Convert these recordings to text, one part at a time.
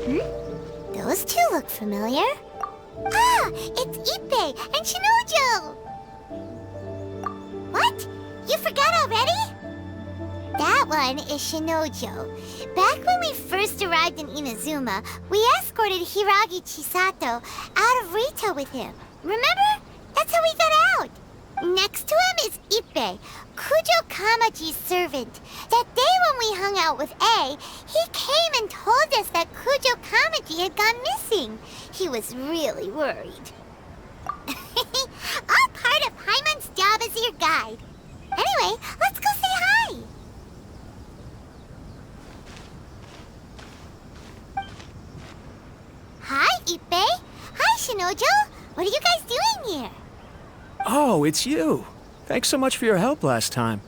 Those two look familiar. Ah, it's Ippei and Shinojo! What? You forgot already? That one is Shinojo. Back when we first arrived in Inazuma, we escorted Hiragi Chisato out of Rito with him. Remember? That's how we got out. Next to him is Ippei, Kujo Kamaji's servant. That day when we hung out with A, he came and told us that Kujo Kamaji had gone missing. He was really worried. All part of Paimon's job as your guide. Anyway, let's go say hi. Hi, Ippei. Hi, Shinojo. What are you guys doing here? Oh, it's you. Thanks so much for your help last time.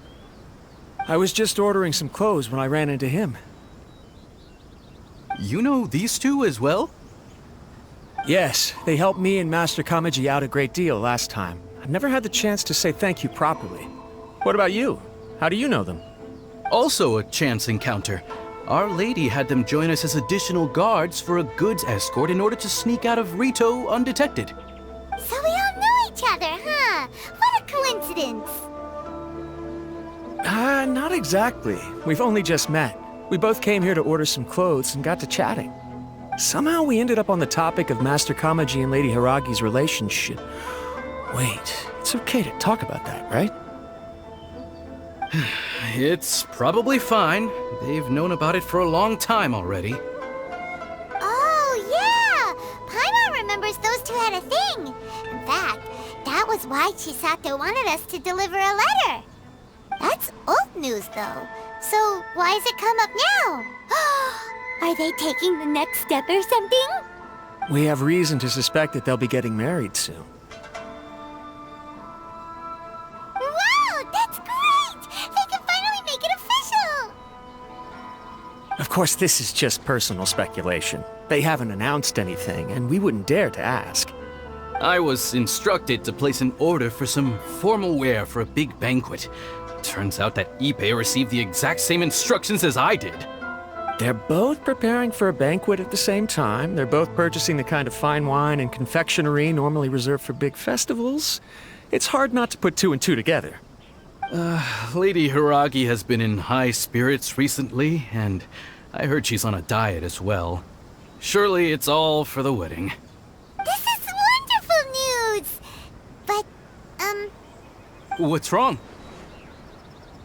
I was just ordering some clothes when I ran into him. You know these two as well? Yes, they helped me and Master Kamaji out a great deal last time. I've never had the chance to say thank you properly. What about you? How do you know them? Also a chance encounter. Our lady had them join us as additional guards for a goods escort in order to sneak out of Rito undetected. So we all know each other, huh? What a coincidence. Not exactly. We've only just met. We both came here to order some clothes and got to chatting. Somehow we ended up on the topic of Master Kamaji and Lady Hiragi's relationship. Wait, it's okay to talk about that, right? It's probably fine. They've known about it for a long time already. Oh, yeah! Paimon remembers those two had a thing. In fact, that was why Chisato wanted us to deliver a letter. That's old news, though. So why has it come up now? Are they taking the next step or something? We have reason to suspect that they'll be getting married soon. Wow, that's great! They can finally make it official! Of course, this is just personal speculation. They haven't announced anything, and we wouldn't dare to ask. I was instructed to place an order for some formal wear for a big banquet. Turns out that Ippei received the exact same instructions as I did. They're both preparing for a banquet at the same time. They're both purchasing the kind of fine wine and confectionery normally reserved for big festivals. It's hard not to put two and two together. Lady Hiragi has been in high spirits recently, and I heard she's on a diet as well. Surely it's all for the wedding. This is wonderful news! But, What's wrong?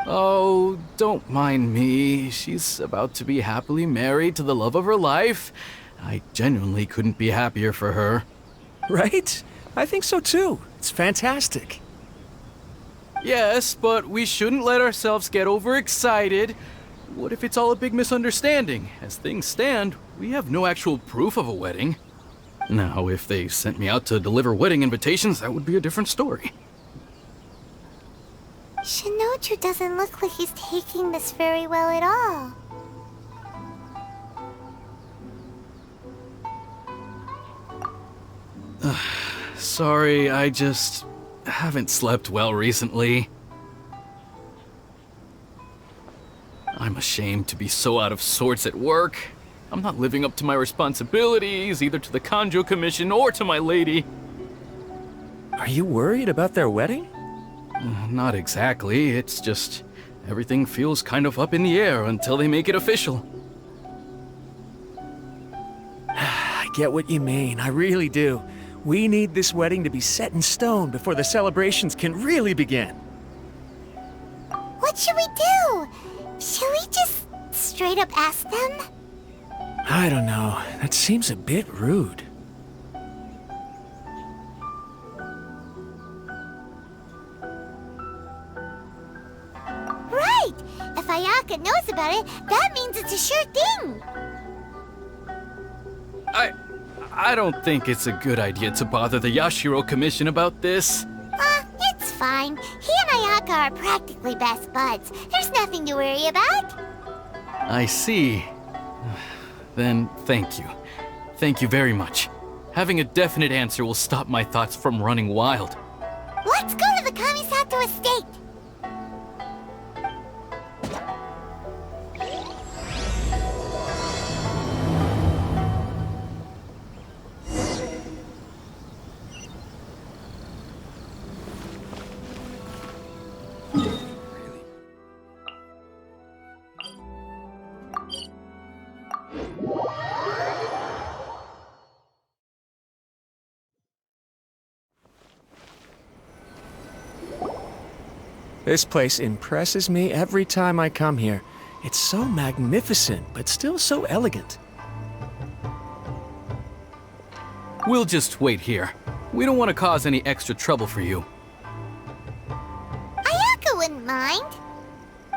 Oh, don't mind me. She's about to be happily married to the love of her life. I genuinely couldn't be happier for her. Right? I think so too. It's fantastic. Yes, but we shouldn't let ourselves get overexcited. What if it's all a big misunderstanding? As things stand, we have no actual proof of a wedding. Now, if they sent me out to deliver wedding invitations, that would be a different story. Shinoju doesn't look like he's taking this very well at all. Sorry, I just haven't slept well recently. I'm ashamed to be so out of sorts at work. I'm not living up to my responsibilities, either to the Kanjo Commission or to my lady. Are you worried about their wedding? Not exactly, it's just everything feels kind of up in the air until they make it official. I get what you mean, I really do. We need this wedding to be set in stone before the celebrations can really begin. What should we do? Should we just straight up ask them? I don't know, that seems a bit rude. Right! If Ayaka knows about it, that means it's a sure thing! I don't think it's a good idea to bother the Yashiro Commission about this. It's fine. He and Ayaka are practically best buds. There's nothing to worry about. I see. Then thank you. Thank you very much. Having a definite answer will stop my thoughts from running wild. Let's go to the Kamisato estate. This place impresses me every time I come here. It's so magnificent, but still so elegant. We'll just wait here. We don't want to cause any extra trouble for you. Ayako wouldn't mind.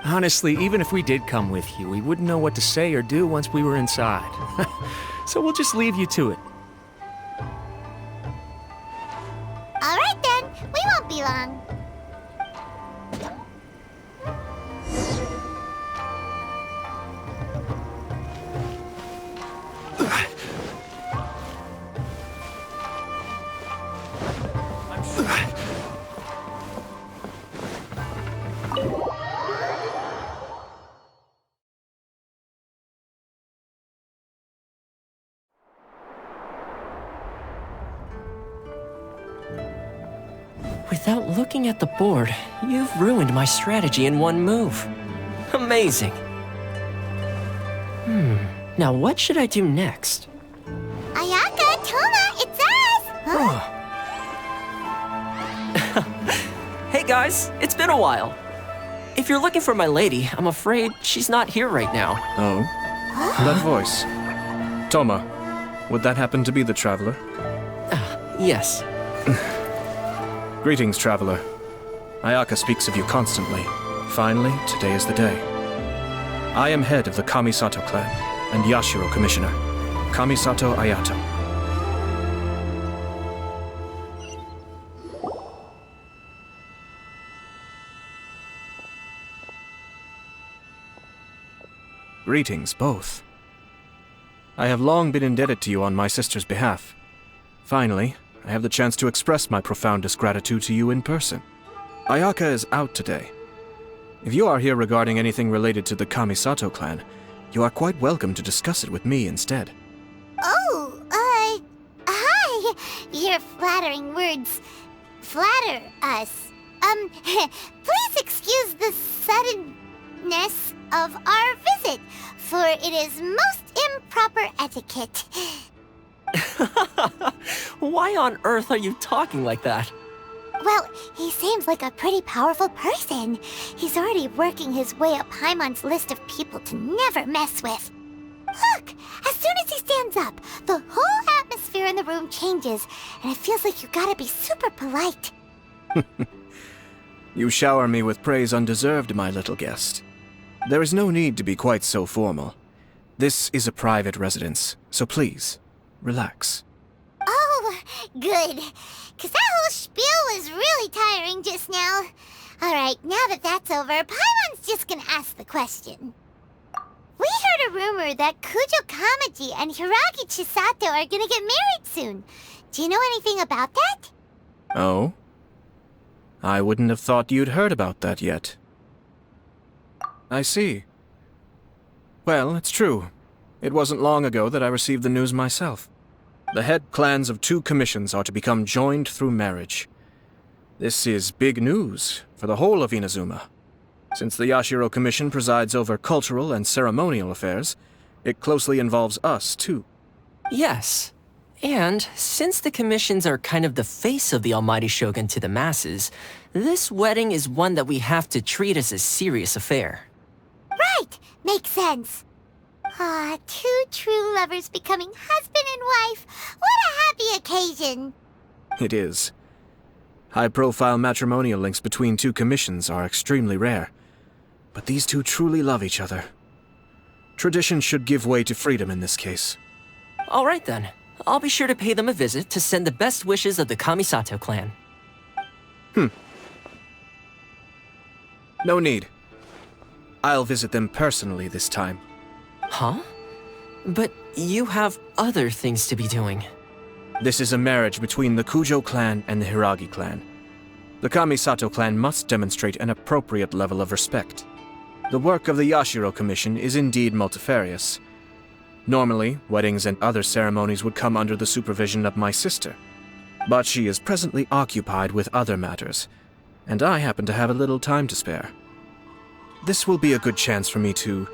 Honestly, even if we did come with you, we wouldn't know what to say or do once we were inside. So we'll just leave you to it. All right then, we won't be long. Without looking at the board, you've ruined my strategy in one move. Amazing. Now what should I do next? Ayaka, Toma, it's us! Huh? Hey guys, it's been a while. If you're looking for my lady, I'm afraid she's not here right now. Oh? That voice. Toma, would that happen to be the traveler? Yes. Greetings, traveler. Ayaka speaks of you constantly. Finally, today is the day. I am head of the Kamisato clan and Yashiro commissioner, Kamisato Ayato. Greetings, both. I have long been indebted to you on my sister's behalf. Finally, I have the chance to express my profoundest gratitude to you in person. Ayaka is out today. If you are here regarding anything related to the Kamisato clan, you are quite welcome to discuss it with me instead. Oh, hi! Your flattering words flatter us. Please excuse the suddenness of our visit, for it is most improper etiquette. Why on earth are you talking like that? Well, he seems like a pretty powerful person. He's already working his way up Paimon's list of people to never mess with. Look, as soon as he stands up, the whole atmosphere in the room changes, and it feels like you gotta be super polite. You shower me with praise undeserved, my little guest. There is no need to be quite so formal. This is a private residence, so please, relax. Oh, good. 'Cause that whole spiel was really tiring just now. Alright, now that that's over, Paimon's just gonna ask the question. We heard a rumor that Kujo Kamaji and Hiragi Chisato are gonna get married soon. Do you know anything about that? Oh? I wouldn't have thought you'd heard about that yet. I see. Well, it's true. It wasn't long ago that I received the news myself. The head clans of 2 commissions are to become joined through marriage. This is big news for the whole of Inazuma. Since the Yashiro Commission presides over cultural and ceremonial affairs, it closely involves us, too. Yes. And since the commissions are kind of the face of the Almighty Shogun to the masses, this wedding is one that we have to treat as a serious affair. Right, makes sense. Ah, 2 true lovers becoming husband and wife. What a happy occasion. It is. High-profile matrimonial links between 2 commissions are extremely rare. But these 2 truly love each other. Tradition should give way to freedom in this case. All right then. I'll be sure to pay them a visit to send the best wishes of the Kamisato clan. No need. I'll visit them personally this time. Huh? But you have other things to be doing. This is a marriage between the Kujo clan and the Hiragi clan. The Kamisato clan must demonstrate an appropriate level of respect. The work of the Yashiro Commission is indeed multifarious. Normally, weddings and other ceremonies would come under the supervision of my sister. But she is presently occupied with other matters, and I happen to have a little time to spare. This will be a good chance for me to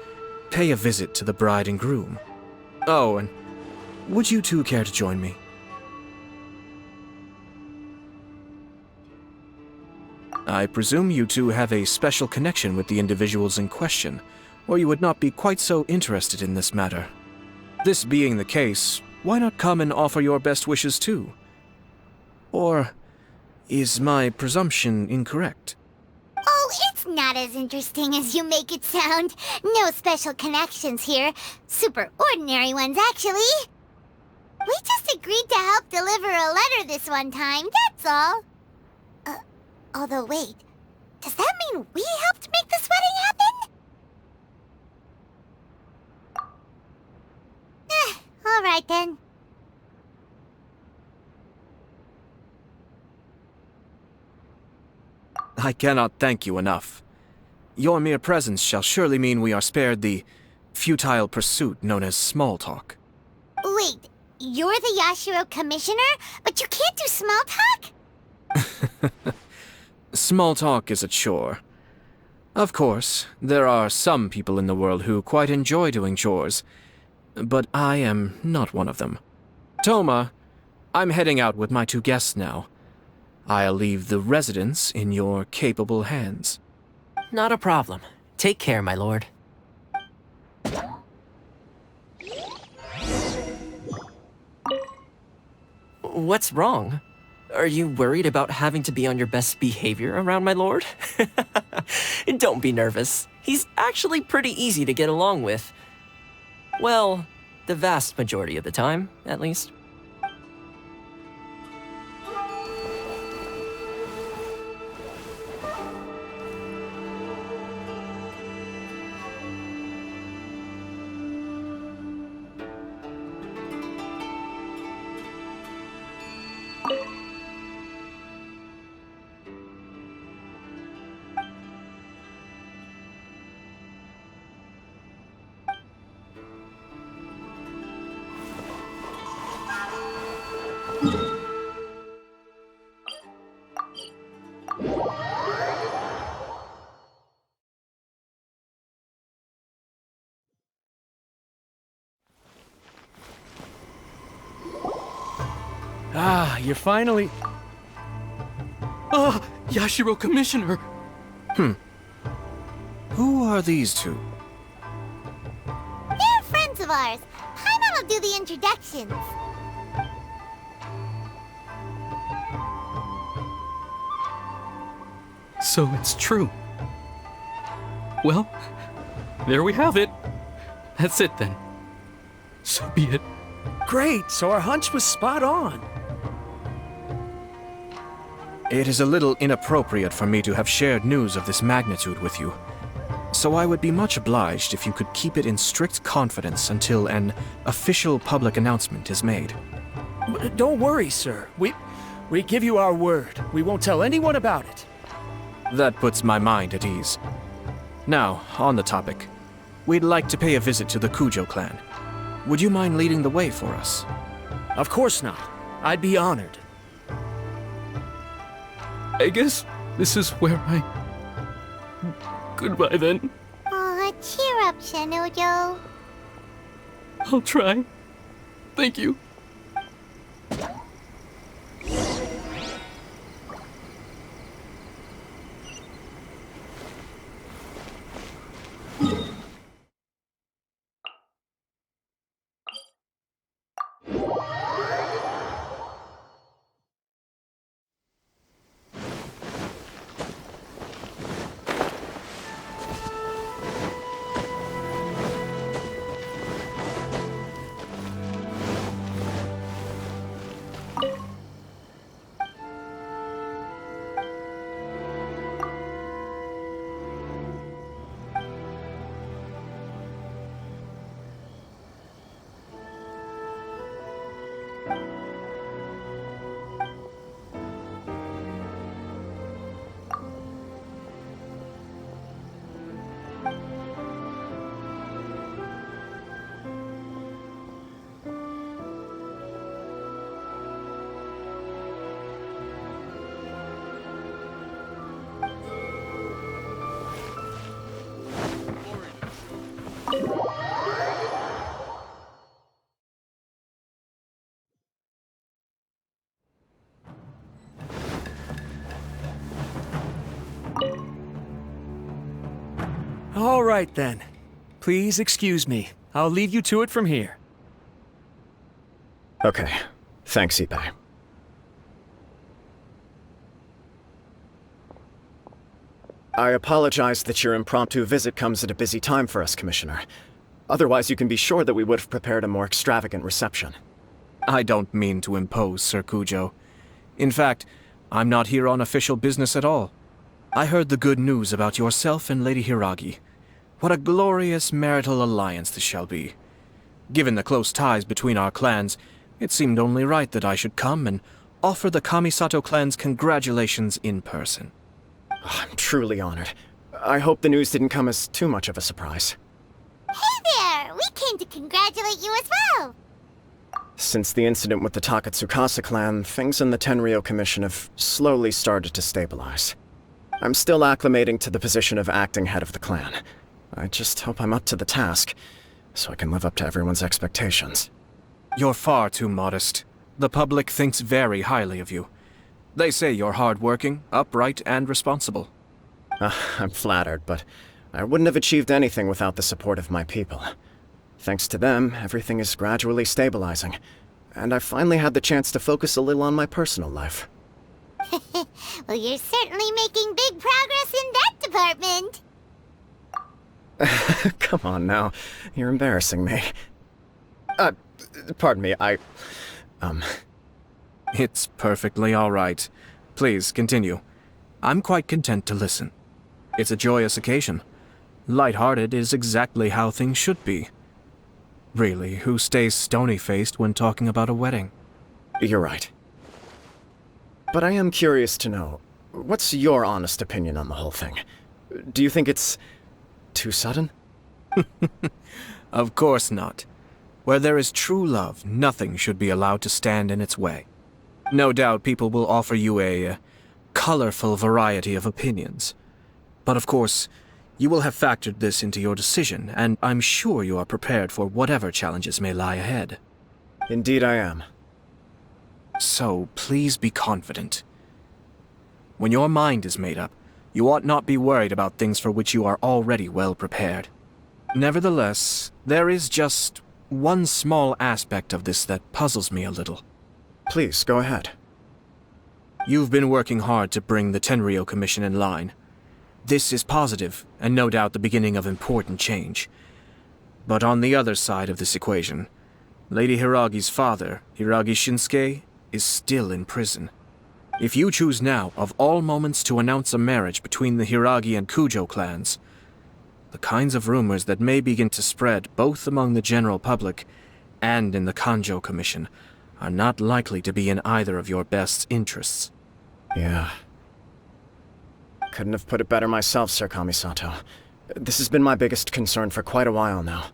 pay a visit to the bride and groom. Oh, and would you 2 care to join me? I presume you two have a special connection with the individuals in question, or you would not be quite so interested in this matter. This being the case, why not come and offer your best wishes too? Or is my presumption incorrect? Oh, it's not as interesting as you make it sound. No special connections here. Super ordinary ones, actually. We just agreed to help deliver a letter this one time, that's all. Although wait, does that mean we helped make this wedding happen? All right then. I cannot thank you enough. Your mere presence shall surely mean we are spared the futile pursuit known as small talk. Wait, you're the Yashiro commissioner, but you can't do small talk? Small talk is a chore. Of course, there are some people in the world who quite enjoy doing chores, but I am not one of them. Toma, I'm heading out with my 2 guests now. I'll leave the residence in your capable hands. Not a problem. Take care, my lord. What's wrong? Are you worried about having to be on your best behavior around my lord? Don't be nervous. He's actually pretty easy to get along with. Well, the vast majority of the time, at least. Ah, you're finally... Ah, Yashiro Commissioner! Who are these two? They're friends of ours. Paimon will do the introductions. So it's true. Well, there we have it. That's it then. So be it. Great, so our hunch was spot on. It is a little inappropriate for me to have shared news of this magnitude with you, so I would be much obliged if you could keep it in strict confidence until an official public announcement is made. Don't worry, sir. We give you our word. We won't tell anyone about it. That puts my mind at ease. Now, on the topic. We'd like to pay a visit to the Kujo clan. Would you mind leading the way for us? Of course not. I'd be honored. I guess this is where I... Goodbye then. Aw, cheer up, Shanojo. I'll try. Thank you. All right, then. Please excuse me. I'll leave you to it from here. Okay. Thanks, Ippei. I apologize that your impromptu visit comes at a busy time for us, Commissioner. Otherwise, you can be sure that we would have prepared a more extravagant reception. I don't mean to impose, Sir Kujo. In fact, I'm not here on official business at all. I heard the good news about yourself and Lady Hiragi. What a glorious marital alliance this shall be. Given the close ties between our clans, it seemed only right that I should come and offer the Kamisato clan's congratulations in person. I'm truly honored. I hope the news didn't come as too much of a surprise. Hey there! We came to congratulate you as well! Since the incident with the Takatsukasa clan, things in the Tenryou Commission have slowly started to stabilize. I'm still acclimating to the position of acting head of the clan. I just hope I'm up to the task, so I can live up to everyone's expectations. You're far too modest. The public thinks very highly of you. They say you're hardworking, upright, and responsible. I'm flattered, but I wouldn't have achieved anything without the support of my people. Thanks to them, everything is gradually stabilizing, and I've finally had the chance to focus a little on my personal life. Well, you're certainly making big progress in that department. Come on now, you're embarrassing me. Pardon me, It's perfectly all right. Please, continue. I'm quite content to listen. It's a joyous occasion. Light-hearted is exactly how things should be. Really, who stays stony-faced when talking about a wedding? You're right. But I am curious to know, what's your honest opinion on the whole thing? Do you think it's too sudden? Of course not. Where there is true love, nothing should be allowed to stand in its way. No doubt people will offer you a colorful variety of opinions. But of course, you will have factored this into your decision, and I'm sure you are prepared for whatever challenges may lie ahead. Indeed I am. So, please be confident. When your mind is made up, you ought not be worried about things for which you are already well prepared. Nevertheless, there is just one small aspect of this that puzzles me a little. Please, go ahead. You've been working hard to bring the Tenryou Commission in line. This is positive, and no doubt the beginning of important change. But on the other side of this equation, Lady Hiragi's father, Hiragi Shinsuke, is still in prison. If you choose now, of all moments, to announce a marriage between the Hiragi and Kujo clans, the kinds of rumors that may begin to spread both among the general public and in the Kanjo Commission are not likely to be in either of your best interests. Yeah. Couldn't have put it better myself, Sir Kamisato. This has been my biggest concern for quite a while now.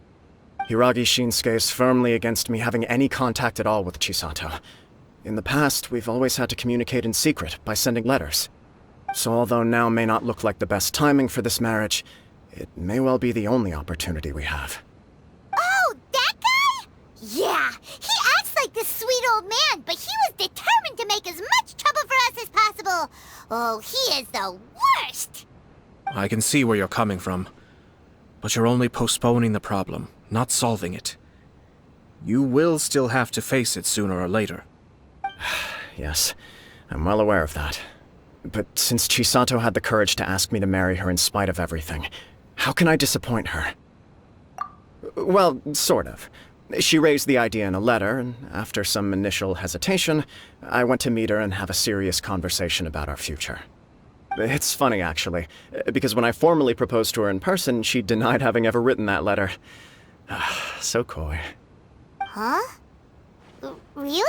Hiragi Shinsuke is firmly against me having any contact at all with Chisato. In the past, we've always had to communicate in secret by sending letters. So although now may not look like the best timing for this marriage, it may well be the only opportunity we have. Oh, that guy? Yeah, he acts like this sweet old man, but he was determined to make as much trouble for us as possible. Oh, he is the worst! I can see where you're coming from, but you're only postponing the problem, not solving it. You will still have to face it sooner or later. Yes, I'm well aware of that. But since Chisato had the courage to ask me to marry her in spite of everything, how can I disappoint her? Well, sort of. She raised the idea in a letter, and after some initial hesitation, I went to meet her and have a serious conversation about our future. It's funny, actually, because when I formally proposed to her in person, she denied having ever written that letter. So coy. Huh? Really?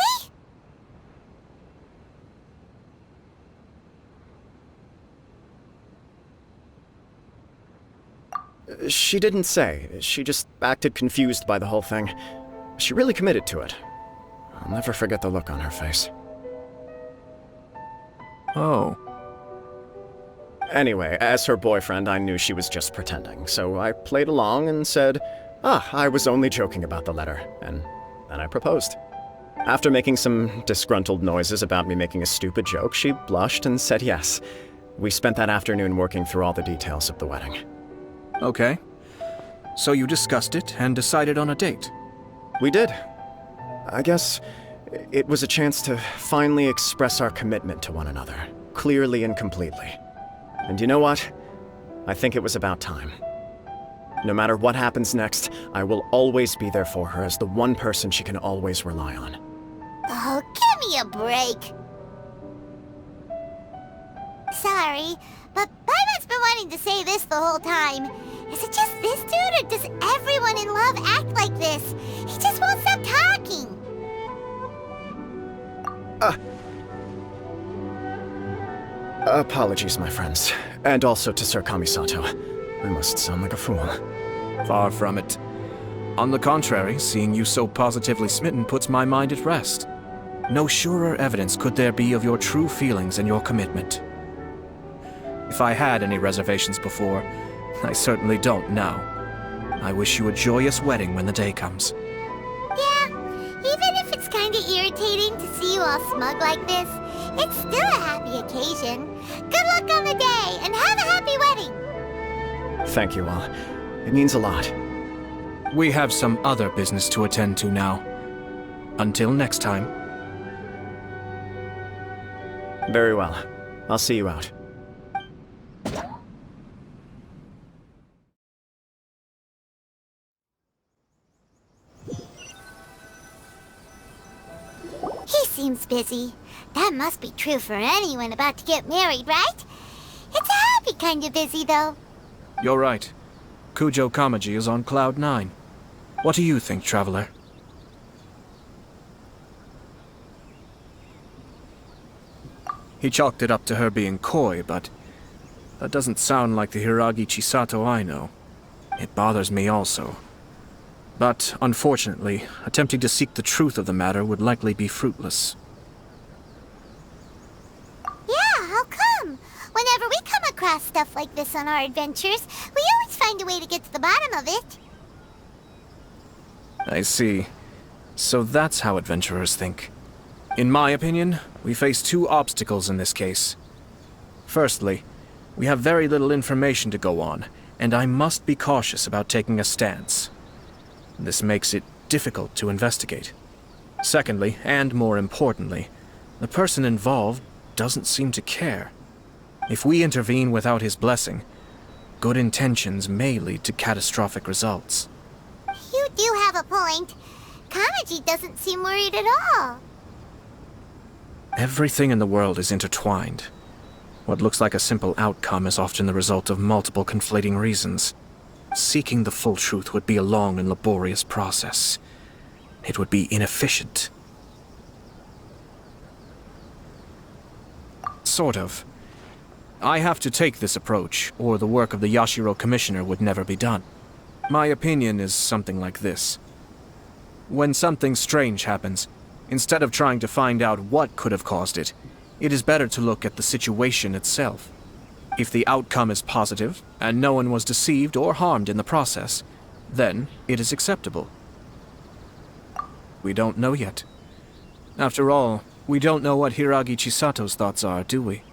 She didn't say. She just acted confused by the whole thing. She really committed to it. I'll never forget the look on her face. Oh. Anyway, as her boyfriend, I knew she was just pretending, so I played along and said, I was only joking about the letter, and then I proposed. After making some disgruntled noises about me making a stupid joke, she blushed and said yes. We spent that afternoon working through all the details of the wedding. Okay. So you discussed it and decided on a date. We did. I guess it was a chance to finally express our commitment to one another, clearly and completely. And you know what? I think it was about time. No matter what happens next, I will always be there for her as the one person she can always rely on. Oh, give me a break. Sorry, but Paimon's been wanting to say this the whole time. Is it just this dude, or does everyone in love act like this? He just won't stop talking. Apologies, my friends. And also to Sir Kamisato. I must sound like a fool. Far from it. On the contrary, seeing you so positively smitten puts my mind at rest. No surer evidence could there be of your true feelings and your commitment. If I had any reservations before, I certainly don't now. I wish you a joyous wedding when the day comes. Yeah, even if it's kinda irritating to see you all smug like this, it's still a happy occasion. Good luck on the day, and have a happy wedding! Thank you all. It means a lot. We have some other business to attend to now. Until next time. Very well. I'll see you out. He seems busy. That must be true for anyone about to get married, right? It's a happy kind of busy, though. You're right. Kujo Kamaji is on Cloud 9. What do you think, Traveler? He chalked it up to her being coy, but that doesn't sound like the Hiragi Chisato I know. It bothers me also. But, unfortunately, attempting to seek the truth of the matter would likely be fruitless. Yeah, how come? Whenever we come across stuff like this on our adventures, we always find a way to get to the bottom of it. I see. So that's how adventurers think. In my opinion, we face two obstacles in this case. Firstly, we have very little information to go on, and I must be cautious about taking a stance. This makes it difficult to investigate. Secondly, and more importantly, the person involved doesn't seem to care. If we intervene without his blessing, good intentions may lead to catastrophic results. You do have a point. Kamaji doesn't seem worried at all. Everything in the world is intertwined. What looks like a simple outcome is often the result of multiple conflating reasons. Seeking the full truth would be a long and laborious process. It would be inefficient. Sort of. I have to take this approach, or the work of the Yashiro Commissioner would never be done. My opinion is something like this. When something strange happens, instead of trying to find out what could have caused it, it is better to look at the situation itself. If the outcome is positive, and no one was deceived or harmed in the process, then it is acceptable. We don't know yet. After all, we don't know what Hiragi Chisato's thoughts are, do we?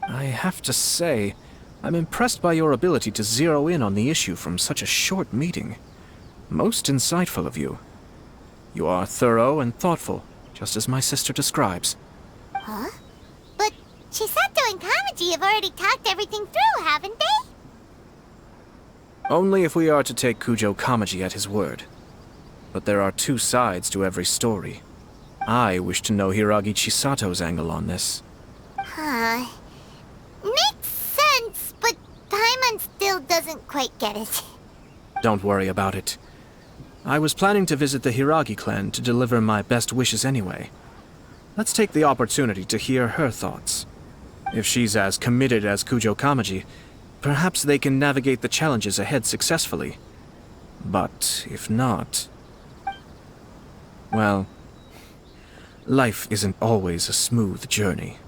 I have to say, I'm impressed by your ability to zero in on the issue from such a short meeting. Most insightful of you. You are thorough and thoughtful, just as my sister describes. Huh? But Chisato and Kamaji have already talked everything through, haven't they? Only if we are to take Kujo Kamaji at his word. But there are two sides to every story. I wish to know Hiragi Chisato's angle on this. Huh. Makes sense, but Paimon still doesn't quite get it. Don't worry about it. I was planning to visit the Hiragi clan to deliver my best wishes anyway. Let's take the opportunity to hear her thoughts. If she's as committed as Kujo Kamaji, perhaps they can navigate the challenges ahead successfully. But if not... well, life isn't always a smooth journey.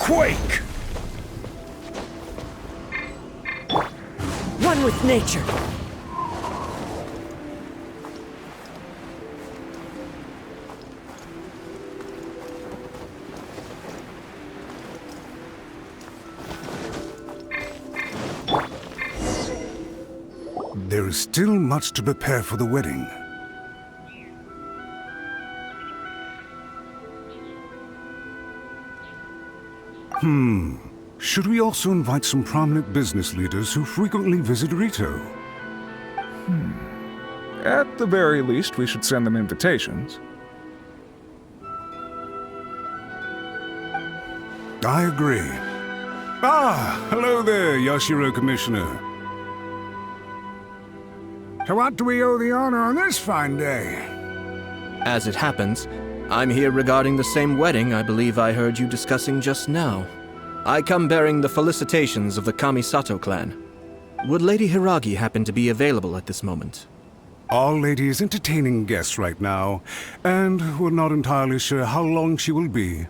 quake! One with nature. There is still much to prepare for the wedding. Should we also invite some prominent business leaders who frequently visit Rito? At the very least, we should send them invitations. I agree. Ah, hello there, Yashiro Commissioner. To what do we owe the honor on this fine day? As it happens, I'm here regarding the same wedding I believe I heard you discussing just now. I come bearing the felicitations of the Kamisato clan. Would Lady Hiragi happen to be available at this moment? Our lady is entertaining guests right now, and we're not entirely sure how long she will be.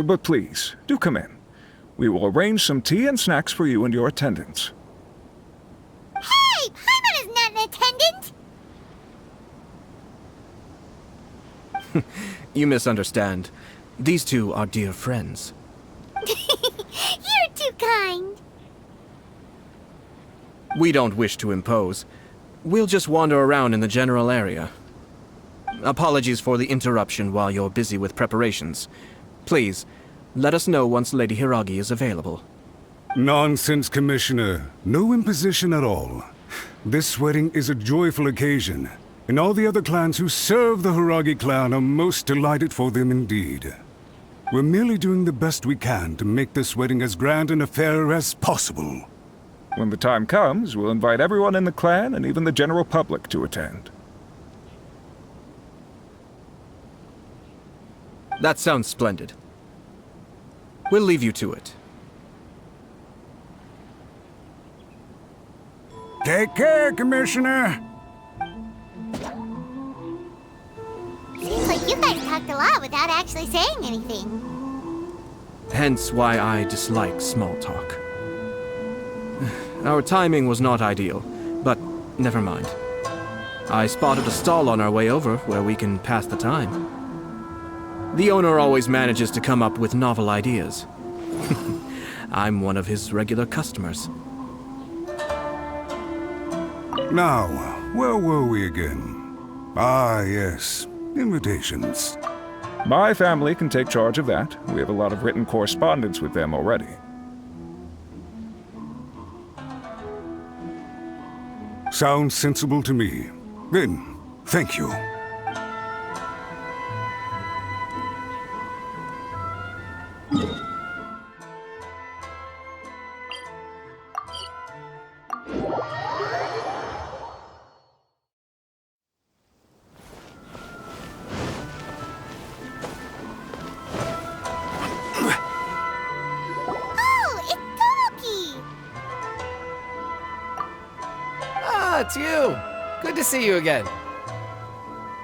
But please, do come in. We will arrange some tea and snacks for you and your attendants. Hey! Paimon is not an attendant! You misunderstand. These two are dear friends. You're too kind. We don't wish to impose. We'll just wander around in the general area. Apologies for the interruption while you're busy with preparations. Please, let us know once Lady Hiragi is available. Nonsense, Commissioner. No imposition at all. This wedding is a joyful occasion, and all the other clans who serve the Hiragi clan are most delighted for them indeed. We're merely doing the best we can to make this wedding as grand an affair as possible. When the time comes, we'll invite everyone in the clan and even the general public to attend. That sounds splendid. We'll leave you to it. Take care, Commissioner. Seems like you guys talked a lot without actually saying anything. Hence why I dislike small talk. Our timing was not ideal, but never mind. I spotted a stall on our way over where we can pass the time. The owner always manages to come up with novel ideas. I'm one of his regular customers. Now, where were we again? Ah, yes. Invitations. My family can take charge of that. We have a lot of written correspondence with them already. Sounds sensible to me. Then, thank you. Oh, it's Tomoki! Ah, it's you. Good to see you again.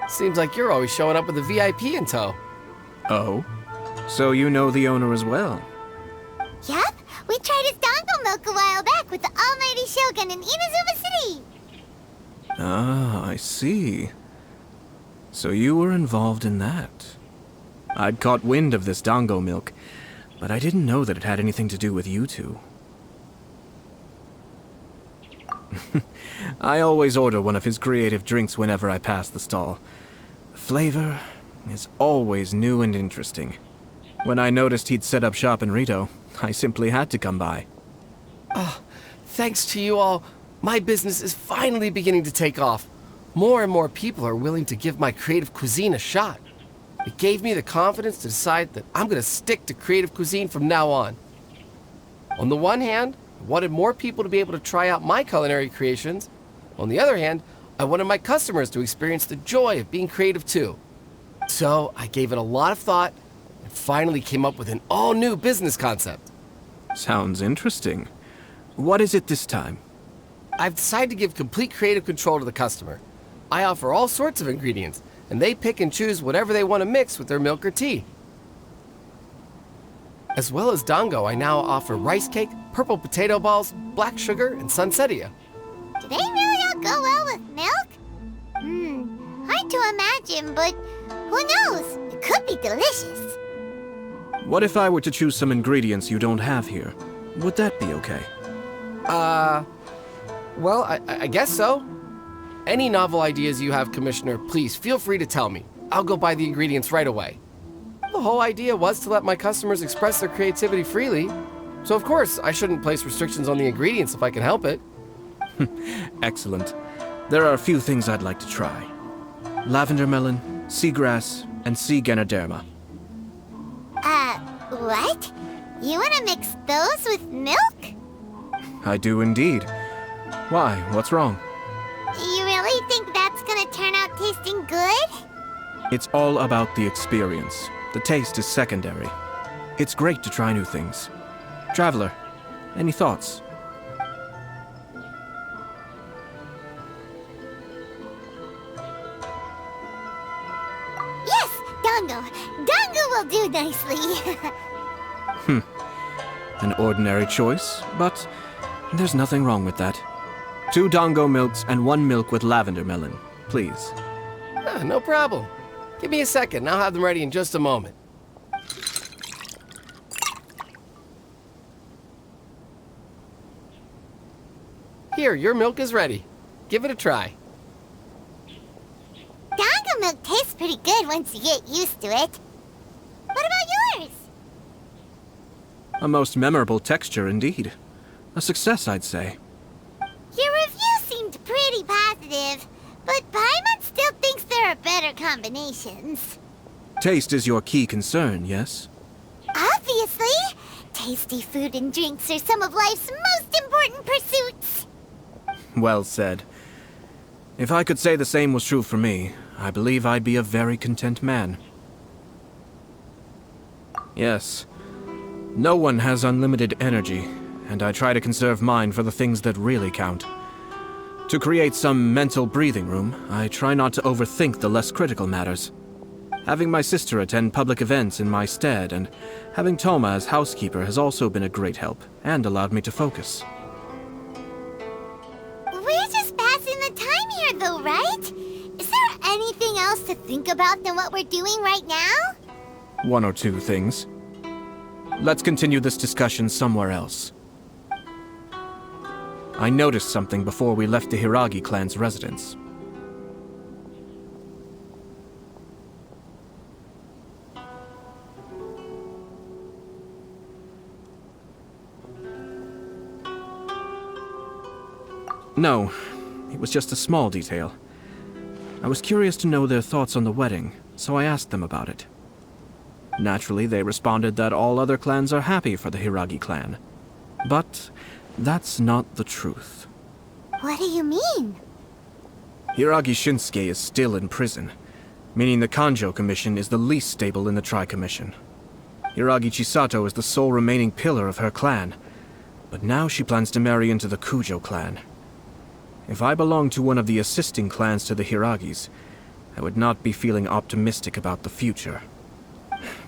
Seems like you're always showing up with a VIP in tow. Oh? So you know the owner as well? Yup, we tried his dongo milk a while back with the almighty Shogun in Inazuma City. Ah, I see. So you were involved in that. I'd caught wind of this dango milk, but I didn't know that it had anything to do with you two. I always order one of his creative drinks whenever I pass the stall. The flavor is always new and interesting. When I noticed he'd set up shop in Rito, I simply had to come by. Thanks to you all, my business is finally beginning to take off. More and more people are willing to give my creative cuisine a shot. It gave me the confidence to decide that I'm going to stick to creative cuisine from now on. On the one hand, I wanted more people to be able to try out my culinary creations. On the other hand, I wanted my customers to experience the joy of being creative too. So I gave it a lot of thought and finally came up with an all-new business concept. Sounds interesting. What is it this time? I've decided to give complete creative control to the customer. I offer all sorts of ingredients, and they pick and choose whatever they want to mix with their milk or tea. As well as Dango, I now offer rice cake, purple potato balls, black sugar, and sunsettia. Do they really all go well with milk? Hard to imagine, but who knows? It could be delicious. What if I were to choose some ingredients you don't have here? Would that be okay? Well, I guess so. Any novel ideas you have, Commissioner, please feel free to tell me. I'll go buy the ingredients right away. The whole idea was to let my customers express their creativity freely. So of course, I shouldn't place restrictions on the ingredients if I can help it. Excellent. There are a few things I'd like to try. Lavender melon, seagrass, and sea ganoderma. What? You wanna mix those with milk? I do indeed. Why? What's wrong? You really think that's gonna turn out tasting good? It's all about the experience. The taste is secondary. It's great to try new things. Traveler, any thoughts? Yes, Dango. Dango will do nicely. An ordinary choice, but there's nothing wrong with that. 2 Dango milks and 1 milk with lavender melon, please. No problem. Give me a second, I'll have them ready in just a moment. Here, your milk is ready. Give it a try. Dango milk tastes pretty good once you get used to it. What about yours? A most memorable texture indeed. A success, I'd say. Your review seemed pretty positive, but Paimon still thinks there are better combinations. Taste is your key concern, yes? Obviously! Tasty food and drinks are some of life's most important pursuits. Well said. If I could say the same was true for me, I believe I'd be a very content man. Yes. No one has unlimited energy, and I try to conserve mine for the things that really count. To create some mental breathing room, I try not to overthink the less critical matters. Having my sister attend public events in my stead, and having Toma as housekeeper has also been a great help, and allowed me to focus. We're just passing the time here though, right? Is there anything else to think about than what we're doing right now? 1 or 2 things. Let's continue this discussion somewhere else. I noticed something before we left the Hiragi clan's residence. No, it was just a small detail. I was curious to know their thoughts on the wedding, so I asked them about it. Naturally, they responded that all other clans are happy for the Hiragi clan. But that's not the truth. What do you mean? Hiragi Shinsuke is still in prison, meaning the Kanjo Commission is the least stable in the Tri-Commission. Hiragi Chisato is the sole remaining pillar of her clan, but now she plans to marry into the Kujo clan. If I belonged to one of the assisting clans to the Hiragis, I would not be feeling optimistic about the future.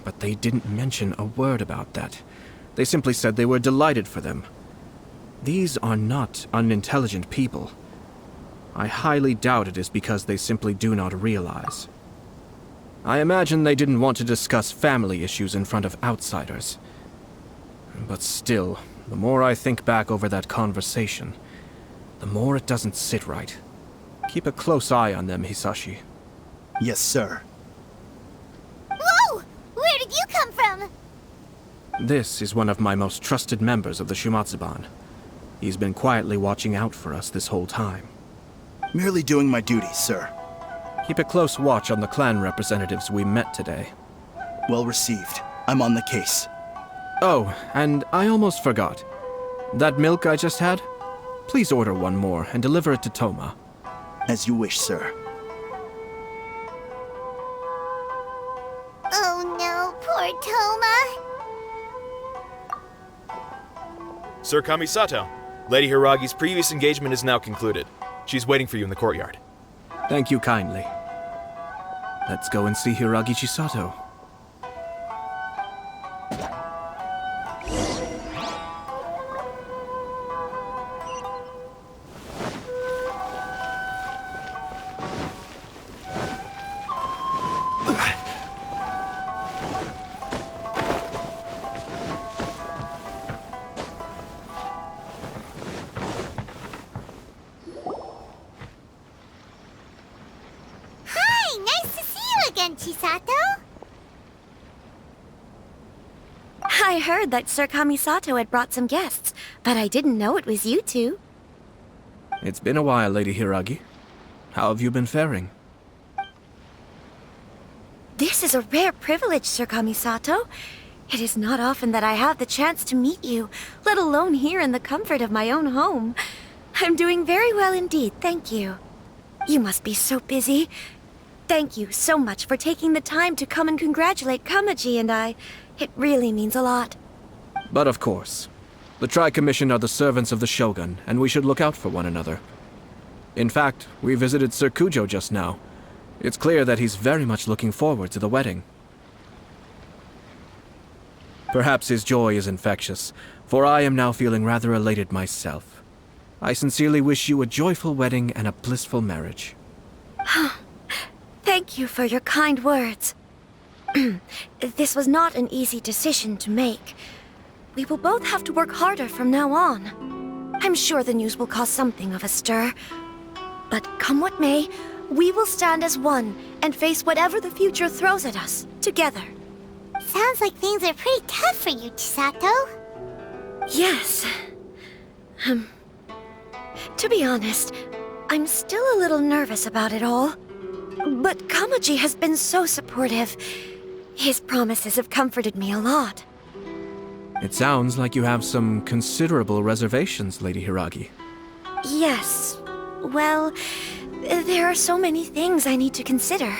But they didn't mention a word about that. They simply said they were delighted for them. These are not unintelligent people. I highly doubt it is because they simply do not realize. I imagine they didn't want to discuss family issues in front of outsiders. But still, the more I think back over that conversation, the more it doesn't sit right. Keep a close eye on them, Hisashi. Yes, sir. Whoa! Where did you come from? This is one of my most trusted members of the Shumatsuban. He's been quietly watching out for us this whole time. Merely doing my duty, sir. Keep a close watch on the clan representatives we met today. Well received. I'm on the case. Oh, and I almost forgot. That milk I just had? Please order one more and deliver it to Toma. As you wish, sir. Oh no, poor Toma. Sir Kamisato, Lady Hiragi's previous engagement is now concluded. She's waiting for you in the courtyard. Thank you kindly. Let's go and see Hiragi Chisato. friend Chisato? I heard that Sir Kamisato had brought some guests, but I didn't know it was you two. It's been a while, Lady Hiragi. How have you been faring? This is a rare privilege, Sir Kamisato. It is not often that I have the chance to meet you, let alone here in the comfort of my own home. I'm doing very well indeed, thank you. You must be so busy. Thank you so much for taking the time to come and congratulate Kamaji and I. It really means a lot. But of course. The Tri-Commission are the servants of the Shogun, and we should look out for one another. In fact, we visited Sir Kujo just now. It's clear that he's very much looking forward to the wedding. Perhaps his joy is infectious, for I am now feeling rather elated myself. I sincerely wish you a joyful wedding and a blissful marriage. Thank you for your kind words. This was not an easy decision to make. We will both have to work harder from now on. I'm sure the news will cause something of a stir. But come what may, we will stand as one and face whatever the future throws at us, together. Sounds like things are pretty tough for you, Chisato. Yes. To be honest, I'm still a little nervous about it all. But Kamaji has been so supportive. His promises have comforted me a lot. It sounds like you have some considerable reservations, Lady Hiragi. Yes. Well, there are so many things I need to consider.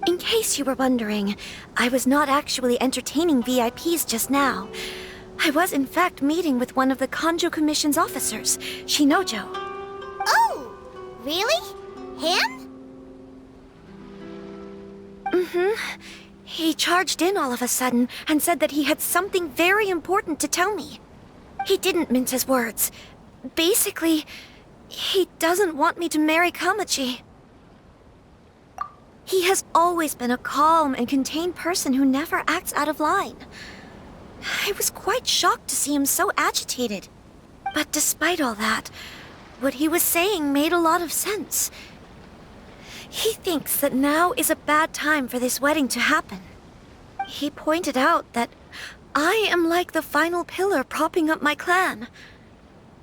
In case you were wondering, I was not actually entertaining VIPs just now. I was in fact meeting with one of the Kanjo Commission's officers, Shinojo. Oh! Really? Him? Mm-hmm. He charged in all of a sudden and said that he had something very important to tell me. He didn't mince his words. Basically, he doesn't want me to marry Kamaji. He has always been a calm and contained person who never acts out of line. I was quite shocked to see him so agitated. But despite all that, what he was saying made a lot of sense. He thinks that now is a bad time for this wedding to happen. He pointed out that I am like the final pillar propping up my clan.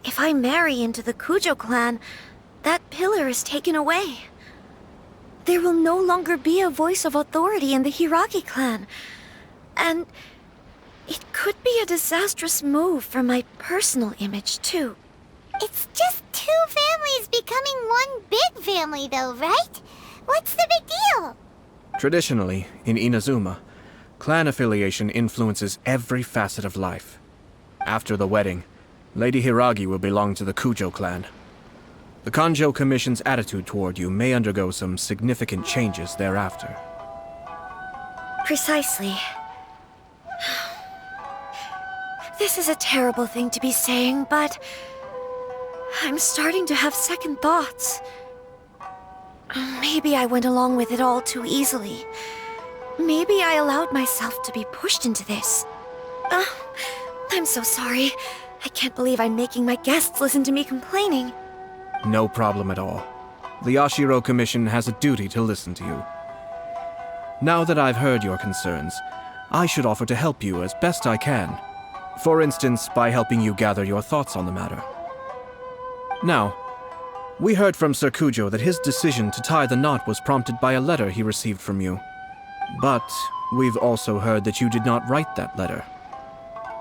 If I marry into the Kujo clan, that pillar is taken away. There will no longer be a voice of authority in the Hiragi clan. And it could be a disastrous move for my personal image, too. It's just two families becoming one big family, though, right? What's the big deal? Traditionally, in Inazuma, clan affiliation influences every facet of life. After the wedding, Lady Hiragi will belong to the Kujo clan. The Kanjo Commission's attitude toward you may undergo some significant changes thereafter. Precisely. This is a terrible thing to be saying, but I'm starting to have second thoughts. Maybe I went along with it all too easily. Maybe I allowed myself to be pushed into this. I'm so sorry. I can't believe I'm making my guests listen to me complaining. No problem at all. The Yashiro Commission has a duty to listen to you. Now that I've heard your concerns, I should offer to help you as best I can. For instance, by helping you gather your thoughts on the matter. Now, we heard from Sir Kujo that his decision to tie the knot was prompted by a letter he received from you. But we've also heard that you did not write that letter.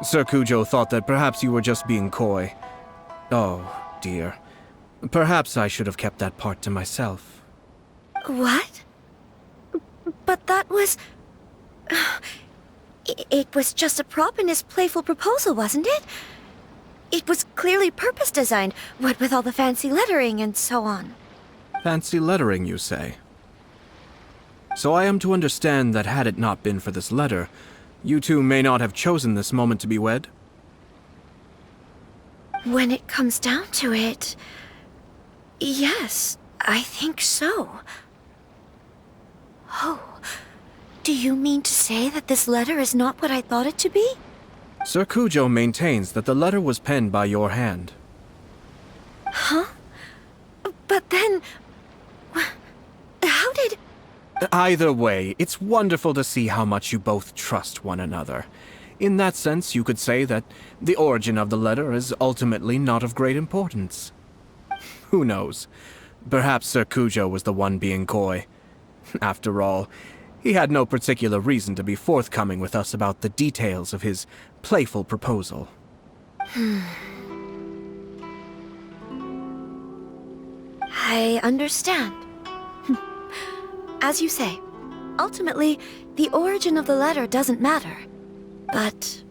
Sir Kujo thought that perhaps you were just being coy. Oh, dear. Perhaps I should have kept that part to myself. What? But that was... It was just a prop in his playful proposal, wasn't it? It was clearly purpose-designed, what with all the fancy lettering and so on. Fancy lettering, you say? So I am to understand that had it not been for this letter, you two may not have chosen this moment to be wed? When it comes down to it... Yes, I think so. Oh, do you mean to say that this letter is not what I thought it to be? Sir Kujo maintains that the letter was penned by your hand. Huh? But then... How did... Either way, it's wonderful to see how much you both trust one another. In that sense, you could say that the origin of the letter is ultimately not of great importance. Who knows? Perhaps Sir Kujo was the one being coy. After all, he had no particular reason to be forthcoming with us about the details of his playful proposal. I understand. As you say, ultimately, the origin of the letter doesn't matter. But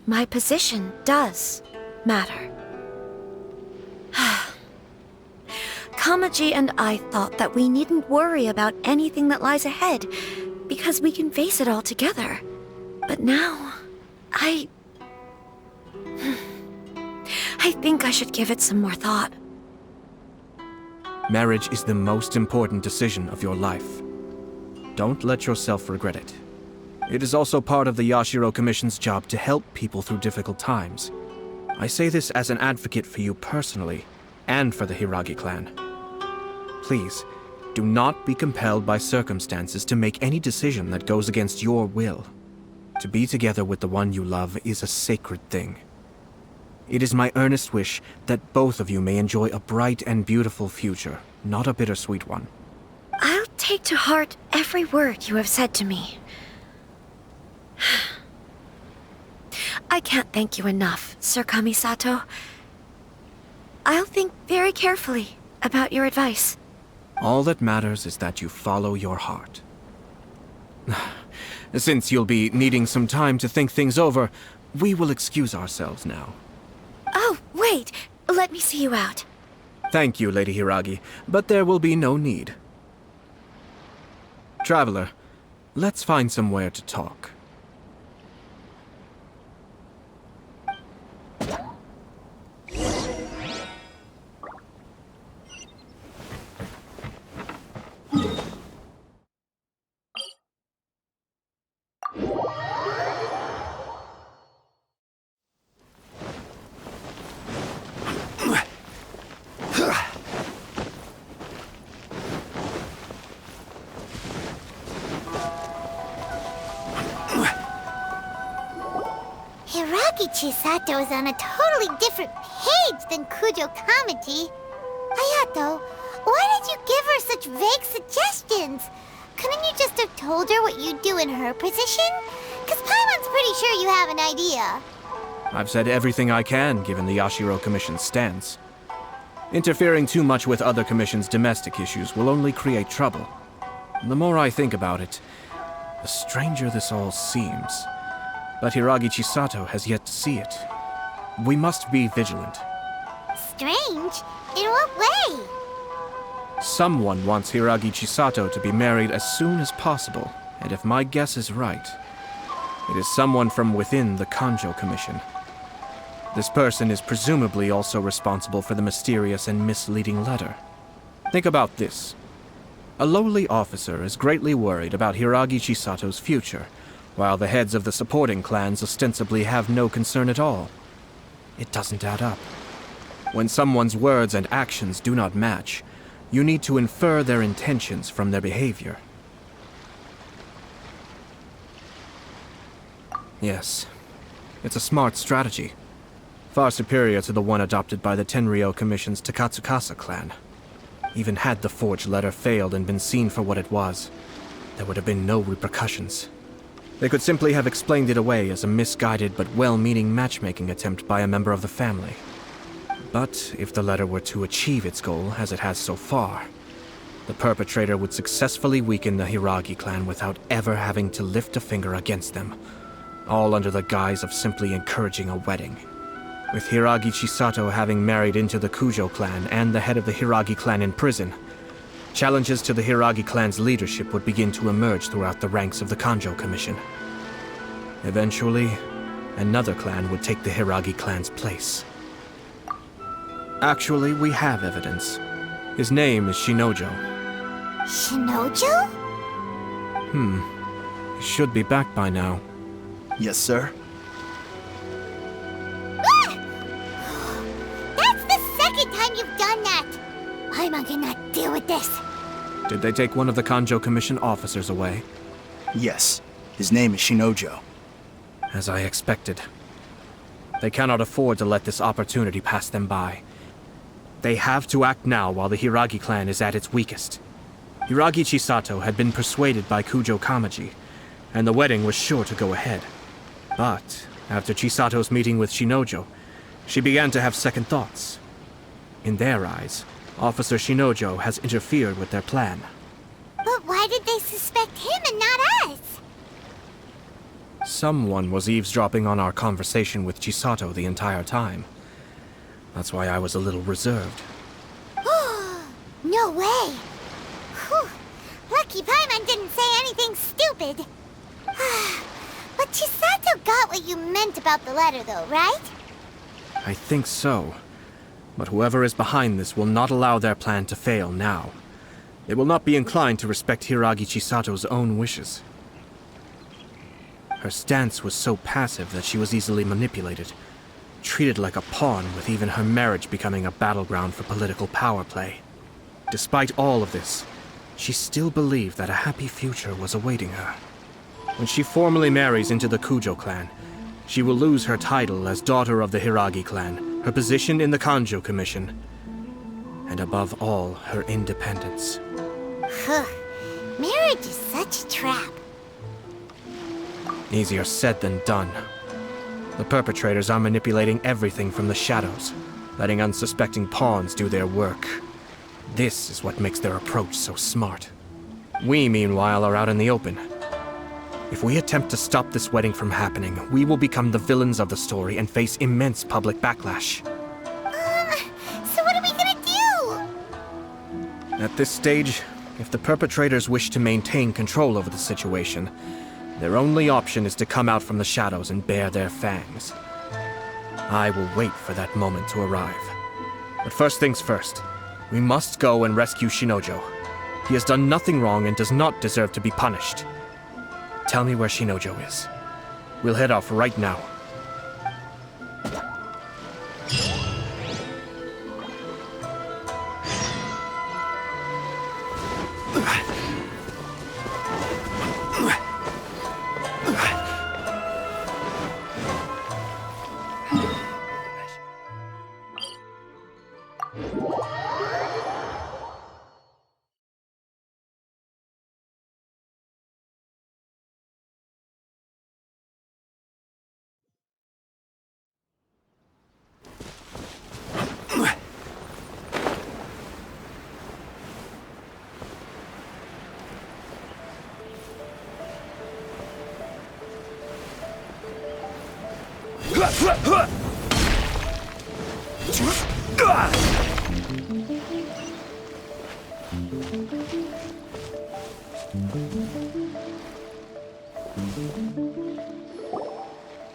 my position does matter. Kamaji and I thought that we needn't worry about anything that lies ahead, because we can face it all together. But now, I think I should give it some more thought. Marriage is the most important decision of your life. Don't let yourself regret it. It is also part of the Yashiro Commission's job to help people through difficult times. I say this as an advocate for you personally, and for the Hiragi clan. Please, do not be compelled by circumstances to make any decision that goes against your will. To be together with the one you love is a sacred thing. It is my earnest wish that both of you may enjoy a bright and beautiful future, not a bittersweet one. I'll take to heart every word you have said to me. I can't thank you enough, Sir Kamisato. I'll think very carefully about your advice. All that matters is that you follow your heart. Since you'll be needing some time to think things over, we will excuse ourselves now. Oh, wait! Let me see you out. Thank you, Lady Hiragi, but there will be no need. Traveler, let's find somewhere to talk. Hiragi Chisato is on a totally different page than Kujo Kamaji. Ayato, why did you give her such vague suggestions? Couldn't you just have told her what you'd do in her position? Because Paimon's pretty sure you have an idea. I've said everything I can, given the Yashiro Commission's stance. Interfering too much with other commissions' domestic issues will only create trouble. The more I think about it, the stranger this all seems. But Hiragi Chisato has yet to see it. We must be vigilant. Strange? In what way? Someone wants Hiragi Chisato to be married as soon as possible, and if my guess is right, it is someone from within the Kanjo Commission. This person is presumably also responsible for the mysterious and misleading letter. Think about this. A lowly officer is greatly worried about Hiragi Chisato's future, while the heads of the supporting clans ostensibly have no concern at all. It doesn't add up. When someone's words and actions do not match, you need to infer their intentions from their behavior. Yes, it's a smart strategy. Far superior to the one adopted by the Tenryou Commission's Takatsukasa clan. Even had the forged letter failed and been seen for what it was, there would have been no repercussions. They could simply have explained it away as a misguided but well-meaning matchmaking attempt by a member of the family. But if the letter were to achieve its goal, as it has so far, the perpetrator would successfully weaken the Hiragi clan without ever having to lift a finger against them, all under the guise of simply encouraging a wedding. With Hiragi Chisato having married into the Kujo clan and the head of the Hiragi clan in prison, challenges to the Hiragi clan's leadership would begin to emerge throughout the ranks of the Kanjo Commission. Eventually, another clan would take the Hiragi clan's place. Actually, we have evidence. His name is Shinojo. Shinojo? He should be back by now. Yes, sir. That's the second time you've done that! Paimon cannot deal with this. Did they take one of the Kanjo Commission officers away? Yes. His name is Shinojo. As I expected. They cannot afford to let this opportunity pass them by. They have to act now while the Hiragi clan is at its weakest. Hiragi Chisato had been persuaded by Kujo Kamaji, and the wedding was sure to go ahead. But after Chisato's meeting with Shinojo, she began to have second thoughts. In their eyes, Officer Shinojo has interfered with their plan. But why did they suspect him and not us? Someone was eavesdropping on our conversation with Chisato the entire time. That's why I was a little reserved. No way! Whew. Lucky Paimon didn't say anything stupid. But Chisato got what you meant about the letter though, right? I think so. But whoever is behind this will not allow their plan to fail now. They will not be inclined to respect Hiragi Chisato's own wishes. Her stance was so passive that she was easily manipulated, treated like a pawn, with even her marriage becoming a battleground for political power play. Despite all of this, she still believed that a happy future was awaiting her. When she formally marries into the Kujo clan, she will lose her title as daughter of the Hiragi clan, her position in the Kanjo Commission, and above all, her independence. Marriage is such a trap. Easier said than done. The perpetrators are manipulating everything from the shadows, letting unsuspecting pawns do their work. This is what makes their approach so smart. We, meanwhile, are out in the open. If we attempt to stop this wedding from happening, we will become the villains of the story and face immense public backlash. So what are we gonna do? At this stage, if the perpetrators wish to maintain control over the situation, their only option is to come out from the shadows and bare their fangs. I will wait for that moment to arrive. But first things first, we must go and rescue Shinojo. He has done nothing wrong and does not deserve to be punished. Tell me where Shinojo is. We'll head off right now.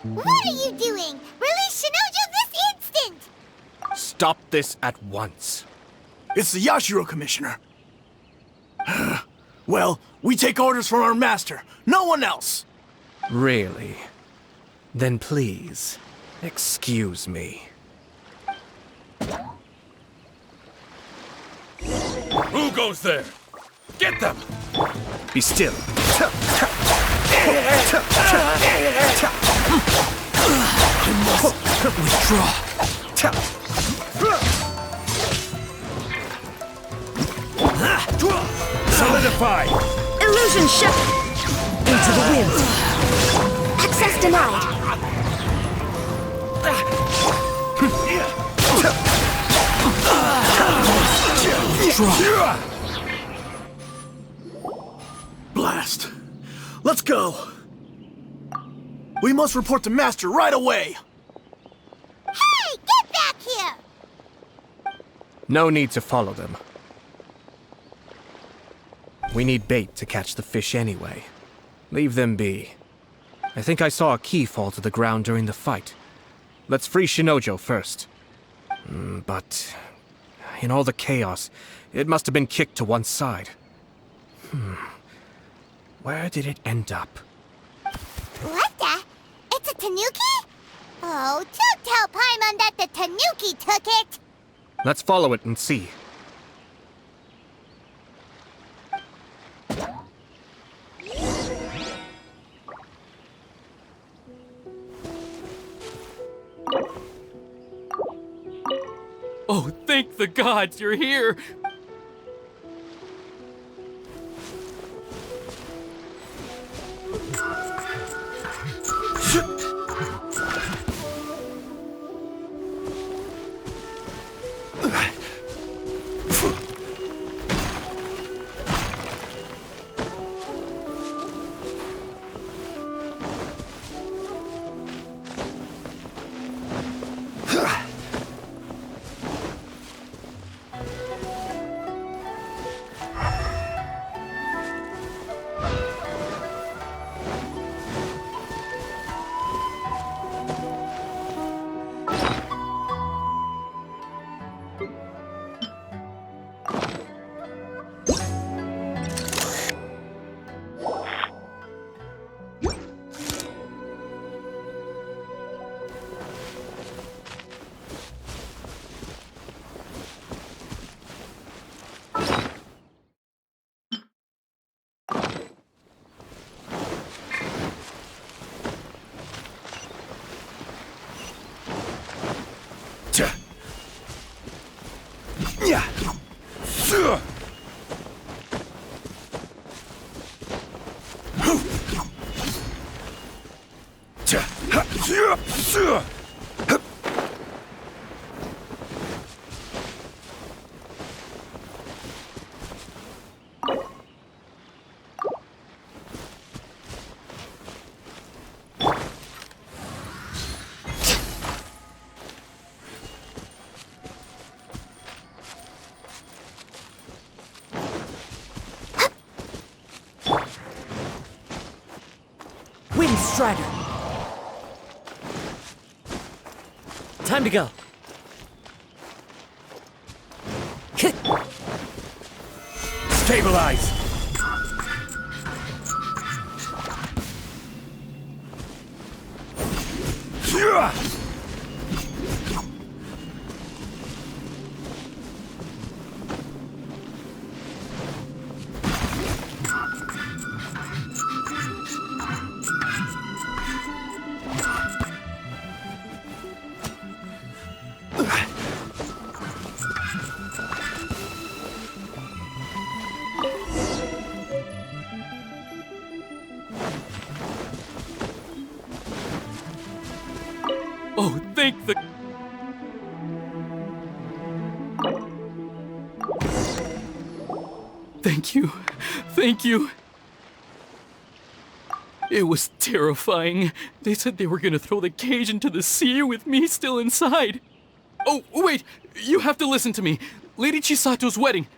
What are you doing? Release Shinojo this instant! Stop this at once. It's the Yashiro Commissioner. Well, we take orders from our master, no one else. Really? Then please, excuse me. Who goes there? Get them! Be still. Solidify! Illusion shift! Into the wind. Access denied. Blast. Let's go. We must report to Master right away. Hey, get back here! No need to follow them. We need bait to catch the fish anyway. Leave them be. I think I saw a key fall to the ground during the fight. Let's free Shinojo first. But in all the chaos, it must have been kicked to one side. Where did it end up? What the? It's a tanuki? Oh, don't tell Paimon that the tanuki took it! Let's follow it and see. Oh, thank the gods you're here! Strider. Time to go. Hit. Stabilize. Oh, thank the... Thank you. Thank you. It was terrifying. They said they were gonna throw the cage into the sea with me still inside. Oh, wait! You have to listen to me. Lady Chisato's wedding.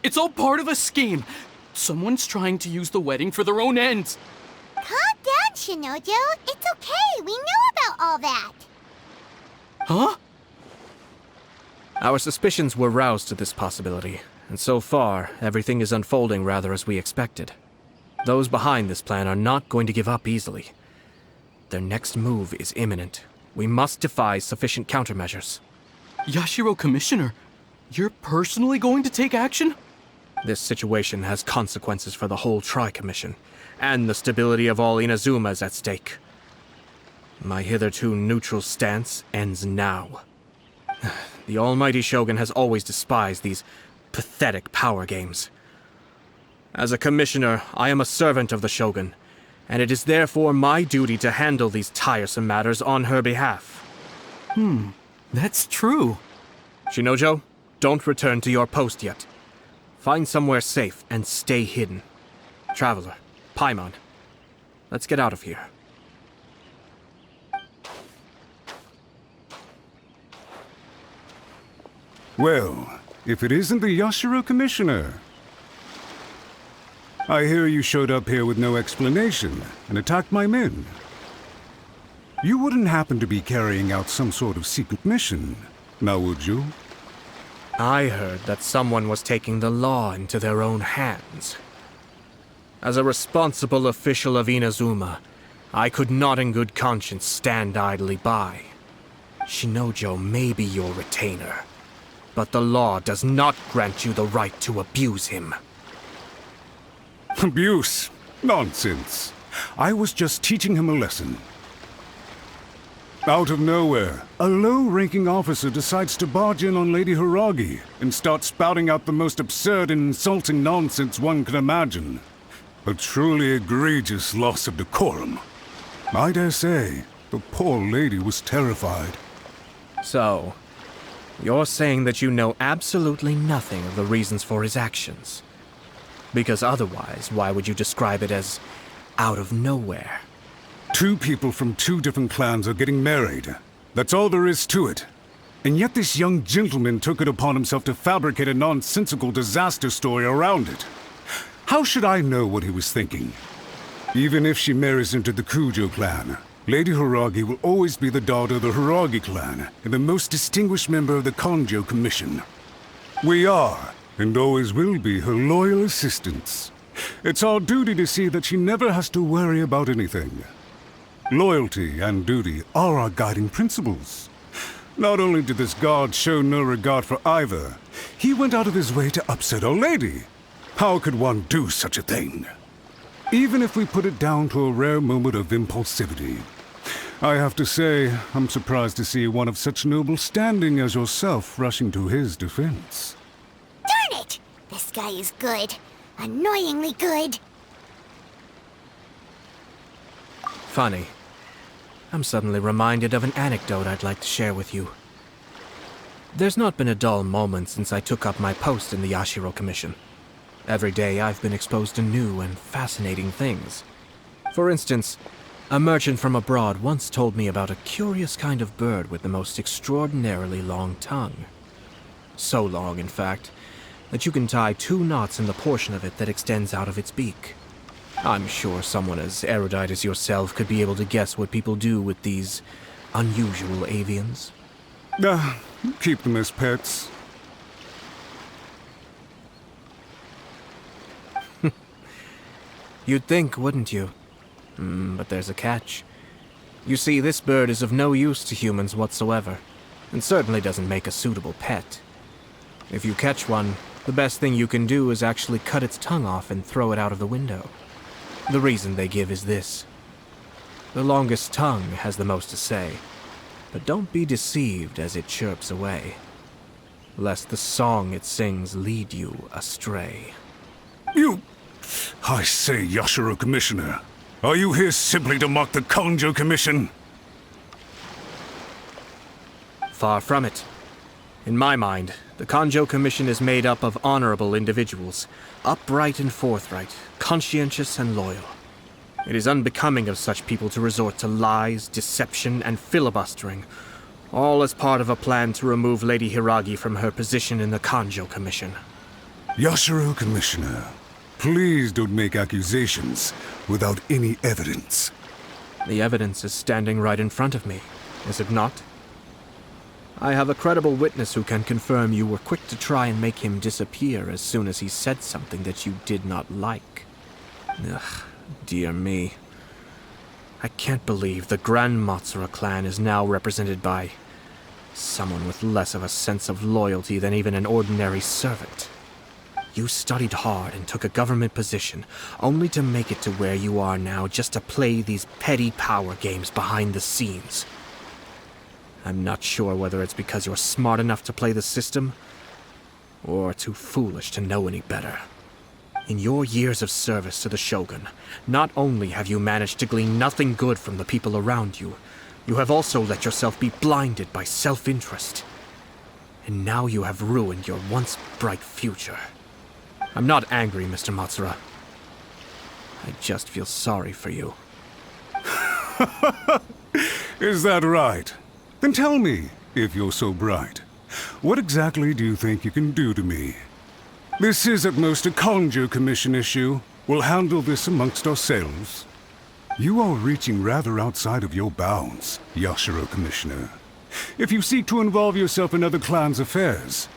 It's all part of a scheme. Someone's trying to use the wedding for their own ends. Calm down, Shinojo. It's okay. We know about all that. Huh? Our suspicions were roused to this possibility, and so far, everything is unfolding rather as we expected. Those behind this plan are not going to give up easily. Their next move is imminent. We must devise sufficient countermeasures. Yashiro Commissioner, you're personally going to take action? This situation has consequences for the whole Tri-Commission, and the stability of all Inazuma is at stake. My hitherto neutral stance ends now. The almighty Shogun has always despised these pathetic power games. As a commissioner, I am a servant of the Shogun, and it is therefore my duty to handle these tiresome matters on her behalf. That's true. Shinojo, don't return to your post yet. Find somewhere safe and stay hidden. Traveler, Paimon, let's get out of here. Well, if it isn't the Yashiro Commissioner. I hear you showed up here with no explanation and attacked my men. You wouldn't happen to be carrying out some sort of secret mission, now would you? I heard that someone was taking the law into their own hands. As a responsible official of Inazuma, I could not in good conscience stand idly by. Shinojo may be your retainer, but the law does not grant you the right to abuse him. Abuse? Nonsense. I was just teaching him a lesson. Out of nowhere, a low-ranking officer decides to barge in on Lady Hiragi and start spouting out the most absurd and insulting nonsense one can imagine. A truly egregious loss of decorum. I dare say, the poor lady was terrified. So, you're saying that you know absolutely nothing of the reasons for his actions? Because otherwise, why would you describe it as out of nowhere? Two people from two different clans are getting married. That's all there is to it. And yet this young gentleman took it upon himself to fabricate a nonsensical disaster story around it. How should I know what he was thinking? Even if she marries into the Kujo clan, Lady Hiragi will always be the daughter of the Hiragi clan and the most distinguished member of the Kanjo Commission. We are, and always will be, her loyal assistants. It's our duty to see that she never has to worry about anything. Loyalty and duty are our guiding principles. Not only did this guard show no regard for either, he went out of his way to upset our lady. How could one do such a thing? Even if we put it down to a rare moment of impulsivity. I have to say, I'm surprised to see one of such noble standing as yourself rushing to his defense. Darn it! This guy is good. Annoyingly good. Funny. I'm suddenly reminded of an anecdote I'd like to share with you. There's not been a dull moment since I took up my post in the Yashiro Commission. Every day I've been exposed to new and fascinating things. For instance, a merchant from abroad once told me about a curious kind of bird with the most extraordinarily long tongue. So long, in fact, that you can tie 2 knots in the portion of it that extends out of its beak. I'm sure someone as erudite as yourself could be able to guess what people do with these unusual avians. Keep them as pets. You'd think, wouldn't you? But there's a catch. You see, this bird is of no use to humans whatsoever, and certainly doesn't make a suitable pet. If you catch one, the best thing you can do is actually cut its tongue off and throw it out of the window. The reason they give is this. The longest tongue has the most to say, but don't be deceived as it chirps away, lest the song it sings lead you astray. I say, Yashiro Commissioner, are you here simply to mock the Kanjo Commission? Far from it. In my mind, the Kanjo Commission is made up of honorable individuals, upright and forthright, conscientious and loyal. It is unbecoming of such people to resort to lies, deception, and filibustering, all as part of a plan to remove Lady Hiragi from her position in the Kanjo Commission. Yashiro Commissioner, please don't make accusations without any evidence. The evidence is standing right in front of me, is it not? I have a credible witness who can confirm you were quick to try and make him disappear as soon as he said something that you did not like. Ugh, dear me. I can't believe the Grand Matsura clan is now represented by someone with less of a sense of loyalty than even an ordinary servant. You studied hard and took a government position, only to make it to where you are now just to play these petty power games behind the scenes. I'm not sure whether it's because you're smart enough to play the system, or too foolish to know any better. In your years of service to the Shogun, not only have you managed to glean nothing good from the people around you, you have also let yourself be blinded by self-interest. And now you have ruined your once bright future. I'm not angry, Mr. Matsura. I just feel sorry for you. Is that right? Then tell me, if you're so bright, what exactly do you think you can do to me? This is at most a Kanjo Commission issue. We'll handle this amongst ourselves. You are reaching rather outside of your bounds, Yashiro Commissioner. If you seek to involve yourself in other clans' affairs,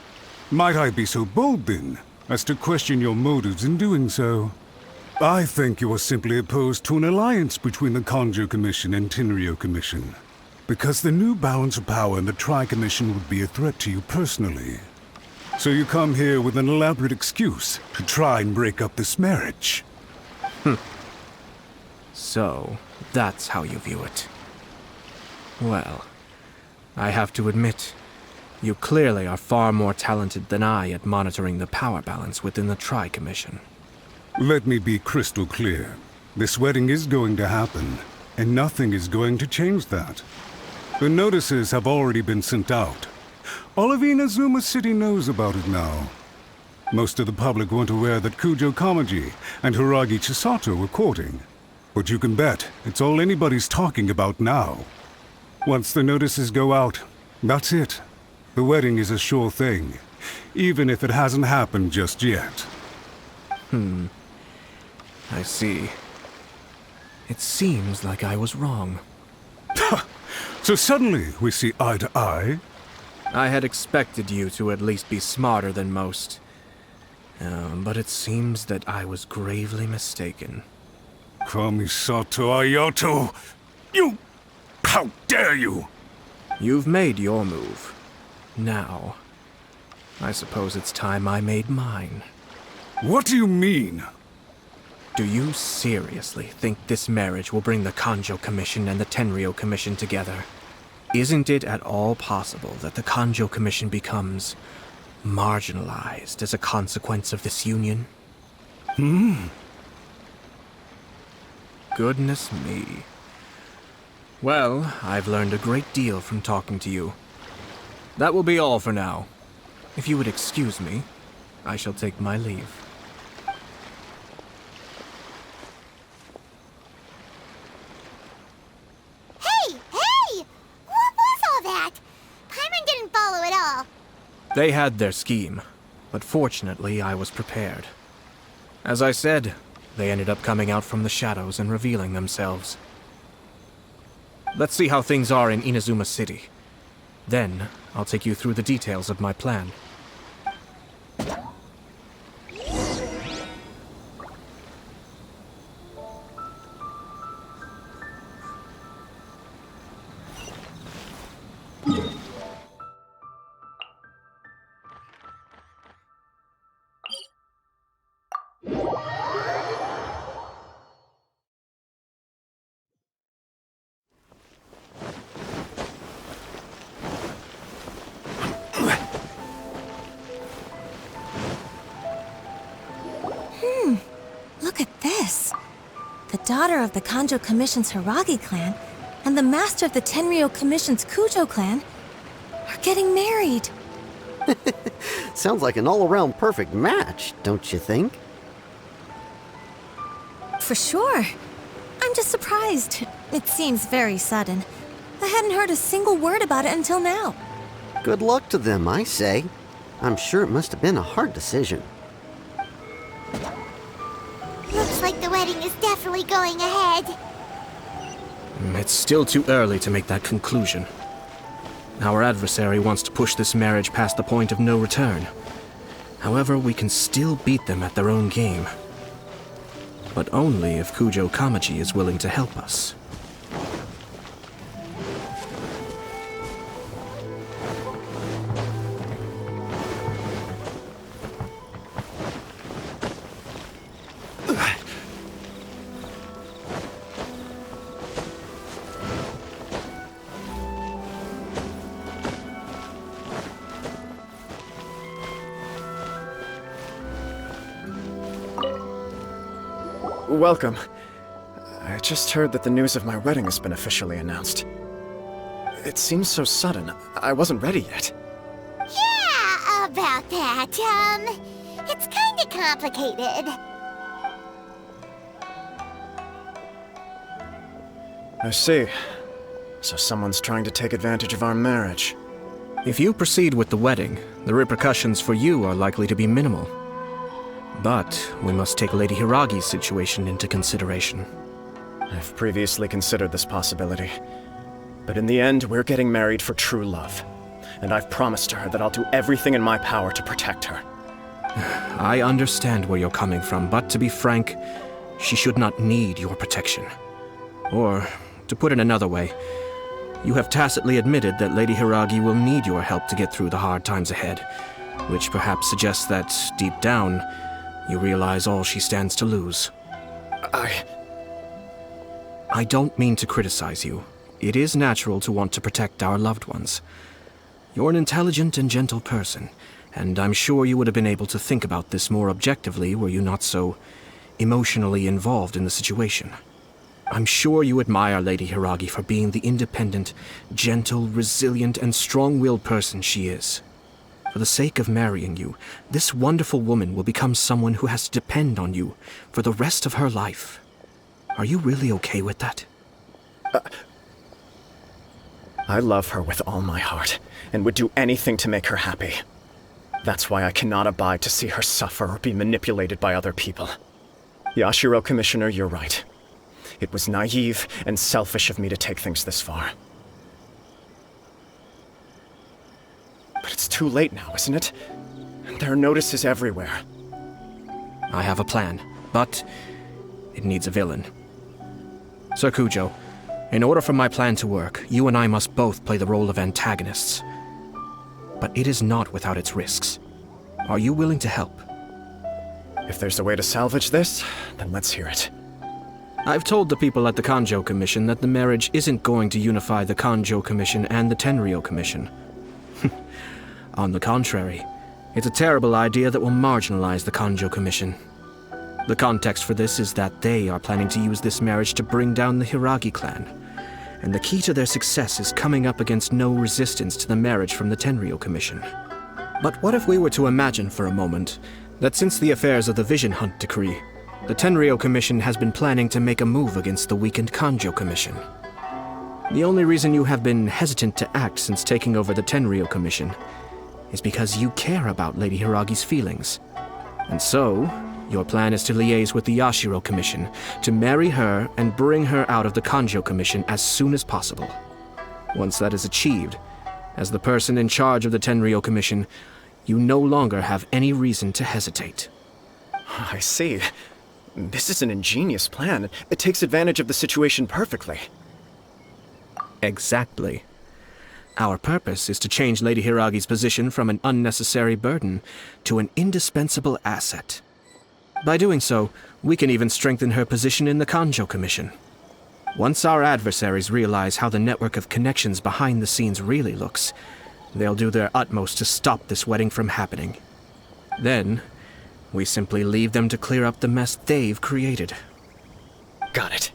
might I be so bold then, as to question your motives in doing so? I think you are simply opposed to an alliance between the Kanjo Commission and Tenryo Commission, because the new balance of power in the Tri-Commission would be a threat to you personally. So you come here with an elaborate excuse to try and break up this marriage. So, that's how you view it. Well, I have to admit, you clearly are far more talented than I at monitoring the power balance within the Tri-Commission. Let me be crystal clear. This wedding is going to happen, and nothing is going to change that. The notices have already been sent out. All of Inazuma City knows about it now. Most of the public weren't aware that Kujo Kamaji and Hiragi Chisato were courting. But you can bet it's all anybody's talking about now. Once the notices go out, that's it. The wedding is a sure thing, even if it hasn't happened just yet. I see. It seems like I was wrong. So suddenly we see eye to eye? I had expected you to at least be smarter than most. But it seems that I was gravely mistaken. Kamisato Ayato! You... How dare you! You've made your move. Now, I suppose it's time I made mine. What do you mean? Do you seriously think this marriage will bring the Kanjo Commission and the Tenryo Commission together? Isn't it at all possible that the Kanjo Commission becomes marginalized as a consequence of this union? Goodness me. Well, I've learned a great deal from talking to you. That will be all for now. If you would excuse me, I shall take my leave. Hey! Hey! What was all that? Paimon didn't follow at all. They had their scheme, but fortunately I was prepared. As I said, they ended up coming out from the shadows and revealing themselves. Let's see how things are in Inazuma City. Then, I'll take you through the details of my plan. Look at this. The daughter of the Kanjo Commission's Hiragi clan and the master of the Tenryo Commission's Kujo clan are getting married. Sounds like an all-around perfect match, don't you think? For sure. I'm just surprised. It seems very sudden. I hadn't heard a single word about it until now. Good luck to them, I say. I'm sure it must have been a hard decision. Looks like the wedding is definitely going ahead. It's still too early to make that conclusion. Our adversary wants to push this marriage past the point of no return. However, we can still beat them at their own game. But only if Kujo Kamaji is willing to help us. Welcome. I just heard that the news of my wedding has been officially announced. It seems so sudden. I wasn't ready yet. Yeah, about that. It's kinda complicated. I see. So someone's trying to take advantage of our marriage. If you proceed with the wedding, the repercussions for you are likely to be minimal. But we must take Lady Hiragi's situation into consideration. I've previously considered this possibility. But in the end, we're getting married for true love. And I've promised her that I'll do everything in my power to protect her. I understand where you're coming from, but to be frank, she should not need your protection. Or, to put it another way, you have tacitly admitted that Lady Hiragi will need your help to get through the hard times ahead, which perhaps suggests that, deep down, you realize all she stands to lose. I don't mean to criticize you, it is natural to want to protect our loved ones. You're an intelligent and gentle person, and I'm sure you would have been able to think about this more objectively were you not so emotionally involved in the situation. I'm sure you admire Lady Hiragi for being the independent, gentle, resilient, and strong-willed person she is. For the sake of marrying you, this wonderful woman will become someone who has to depend on you for the rest of her life. Are you really okay with that? I love her with all my heart, and would do anything to make her happy. That's why I cannot abide to see her suffer or be manipulated by other people. Yashiro, Commissioner, you're right. It was naive and selfish of me to take things this far. But it's too late now, isn't it? There are notices everywhere. I have a plan, but it needs a villain. Sir Kujo, in order for my plan to work, you and I must both play the role of antagonists. But it is not without its risks. Are you willing to help? If there's a way to salvage this, then let's hear it. I've told the people at the Kanjo Commission that the marriage isn't going to unify the Kanjo Commission and the Tenryou Commission. On the contrary, it's a terrible idea that will marginalize the Kanjo Commission. The context for this is that they are planning to use this marriage to bring down the Hiragi clan, and the key to their success is coming up against no resistance to the marriage from the Tenryou Commission. But what if we were to imagine for a moment that since the affairs of the Vision Hunt decree, the Tenryou Commission has been planning to make a move against the weakened Kanjo Commission? The only reason you have been hesitant to act since taking over the Tenryou Commission is because you care about Lady Hiragi's feelings. And so, your plan is to liaise with the Yashiro Commission to marry her and bring her out of the Kanjo Commission as soon as possible. Once that is achieved, as the person in charge of the Tenryou Commission, you no longer have any reason to hesitate. I see. This is an ingenious plan. It takes advantage of the situation perfectly. Exactly. Our purpose is to change Lady Hiragi's position from an unnecessary burden to an indispensable asset. By doing so, we can even strengthen her position in the Kanjo Commission. Once our adversaries realize how the network of connections behind the scenes really looks, they'll do their utmost to stop this wedding from happening. Then, we simply leave them to clear up the mess they've created. Got it.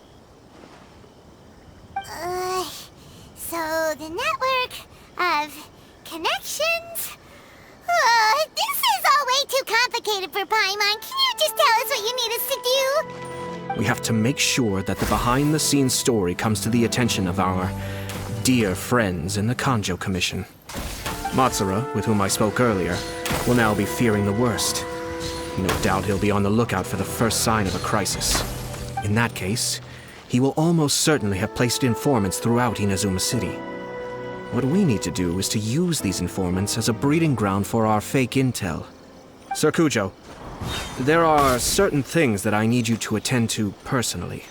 So the network of connections? This is all way too complicated for Paimon. Can you just tell us what you need us to do? We have to make sure that the behind-the-scenes story comes to the attention of our dear friends in the Kanjo Commission. Matsura, with whom I spoke earlier, will now be fearing the worst. No doubt he'll be on the lookout for the first sign of a crisis. In that case, he will almost certainly have placed informants throughout Inazuma City. What we need to do is to use these informants as a breeding ground for our fake intel. Sir Kujo, there are certain things that I need you to attend to personally.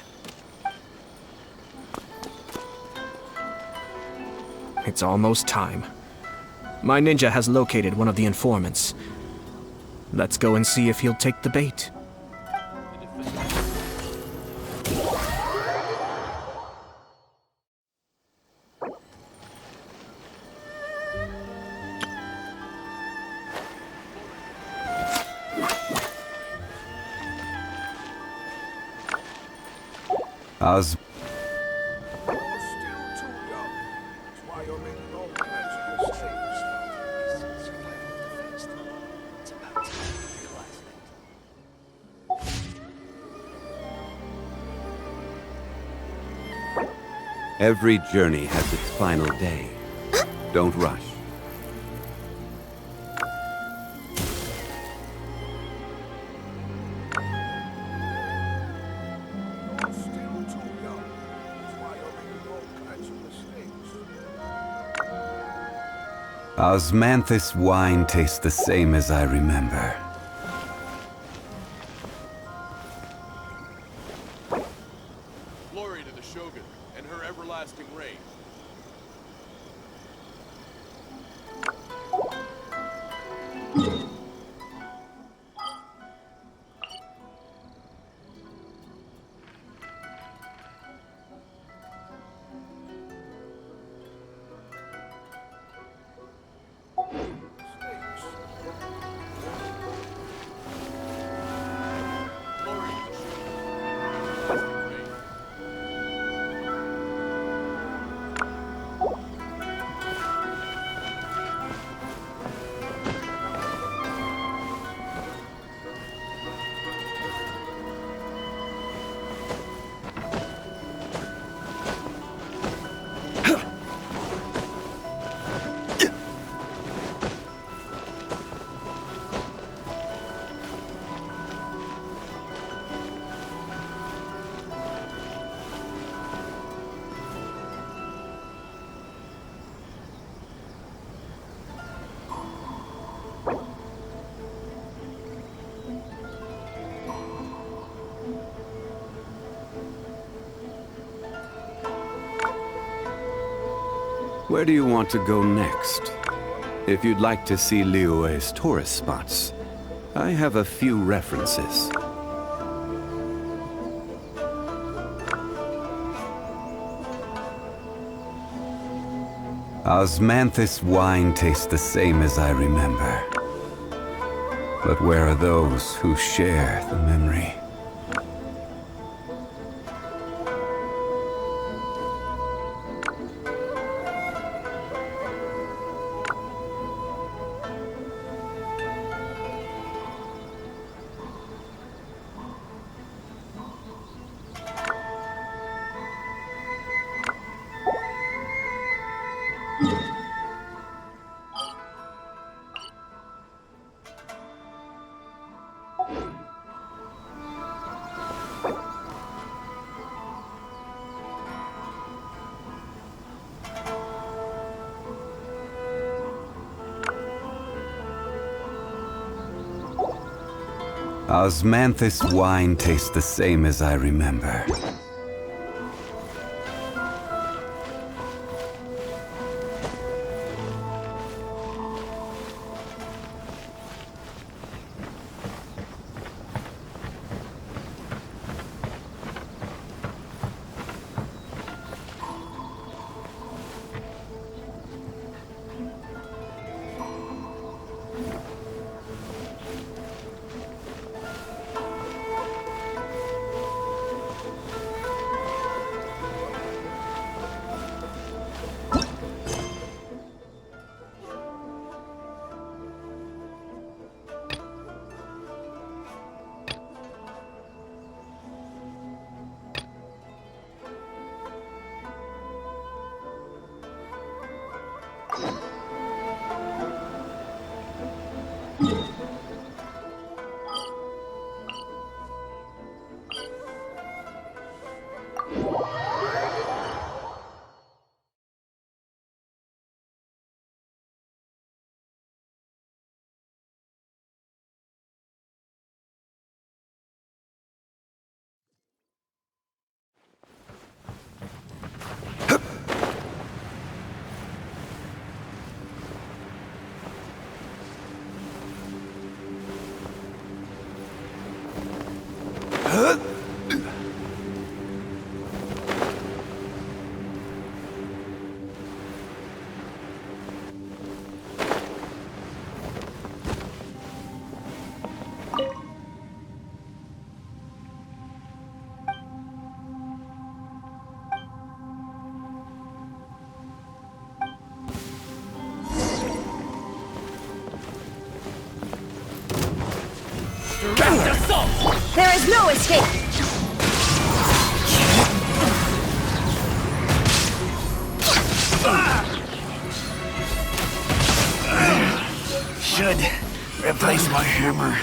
It's almost time. My ninja has located one of the informants. Let's go and see if he'll take the bait. How's... Every journey has its final day. Don't rush. Osmanthus wine tastes the same as I remember. Glory to the Shogun and her everlasting reign. Where do you want to go next? If you'd like to see Liyue's tourist spots, I have a few references. Osmanthus wine tastes the same as I remember. But where are those who share the memory? Osmanthus wine tastes the same as I remember. Direct assault! There is no escape! Should replace my hammer.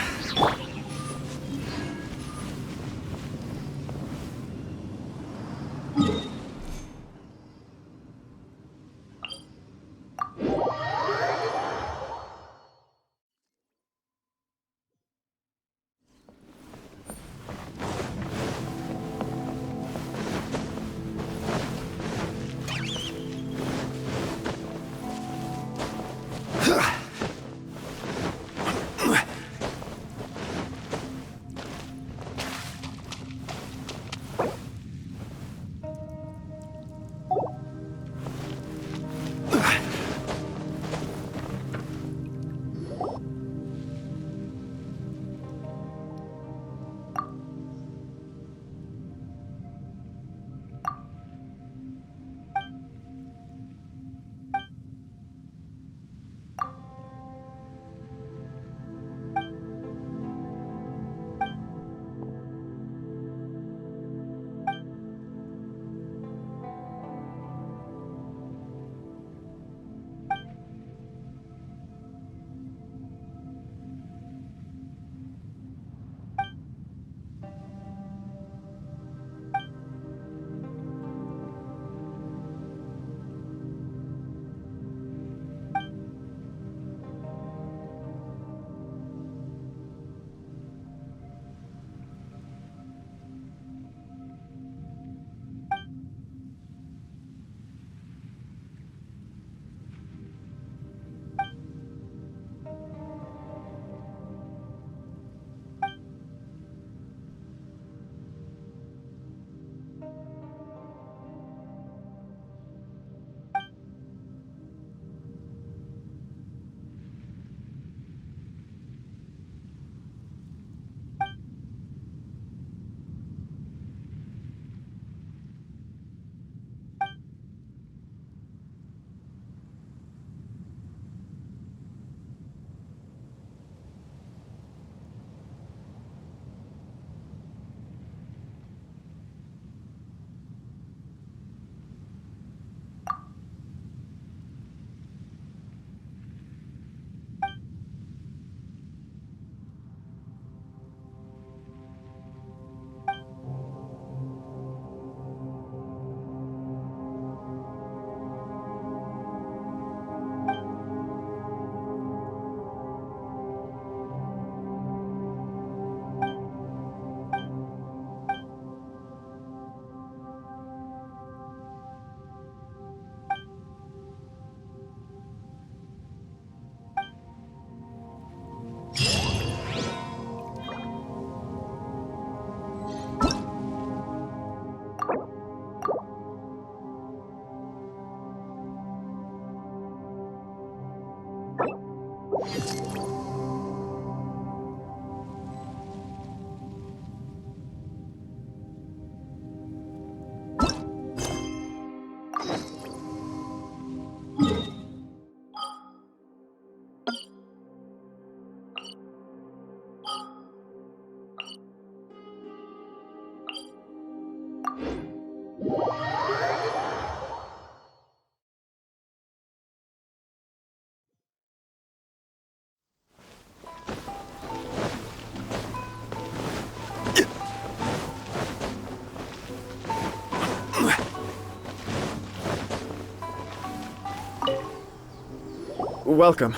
welcome.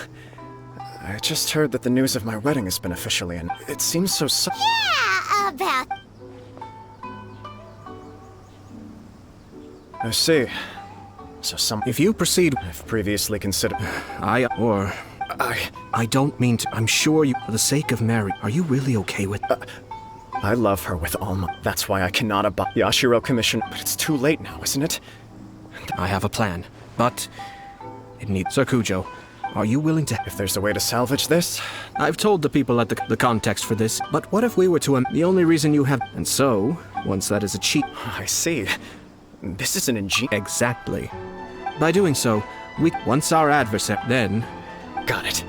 I just heard that the news of my wedding has been officially in. It seems so Yeah, about... I see. So If you proceed... I've previously considered... I don't mean to... I'm sure you... For the sake of Mary, are you really okay with... I love her with all my... That's why I cannot abide Yashiro Commission. But it's too late now, isn't it? I have a plan, but... It needs... Sir Kujo, are you willing to... If there's a way to salvage this? I've told the people at the context for this, but what if we were to... The only reason you have... And so, once that is achieved... I see. This is an Exactly. By doing so, once our adversary... Then... Got it.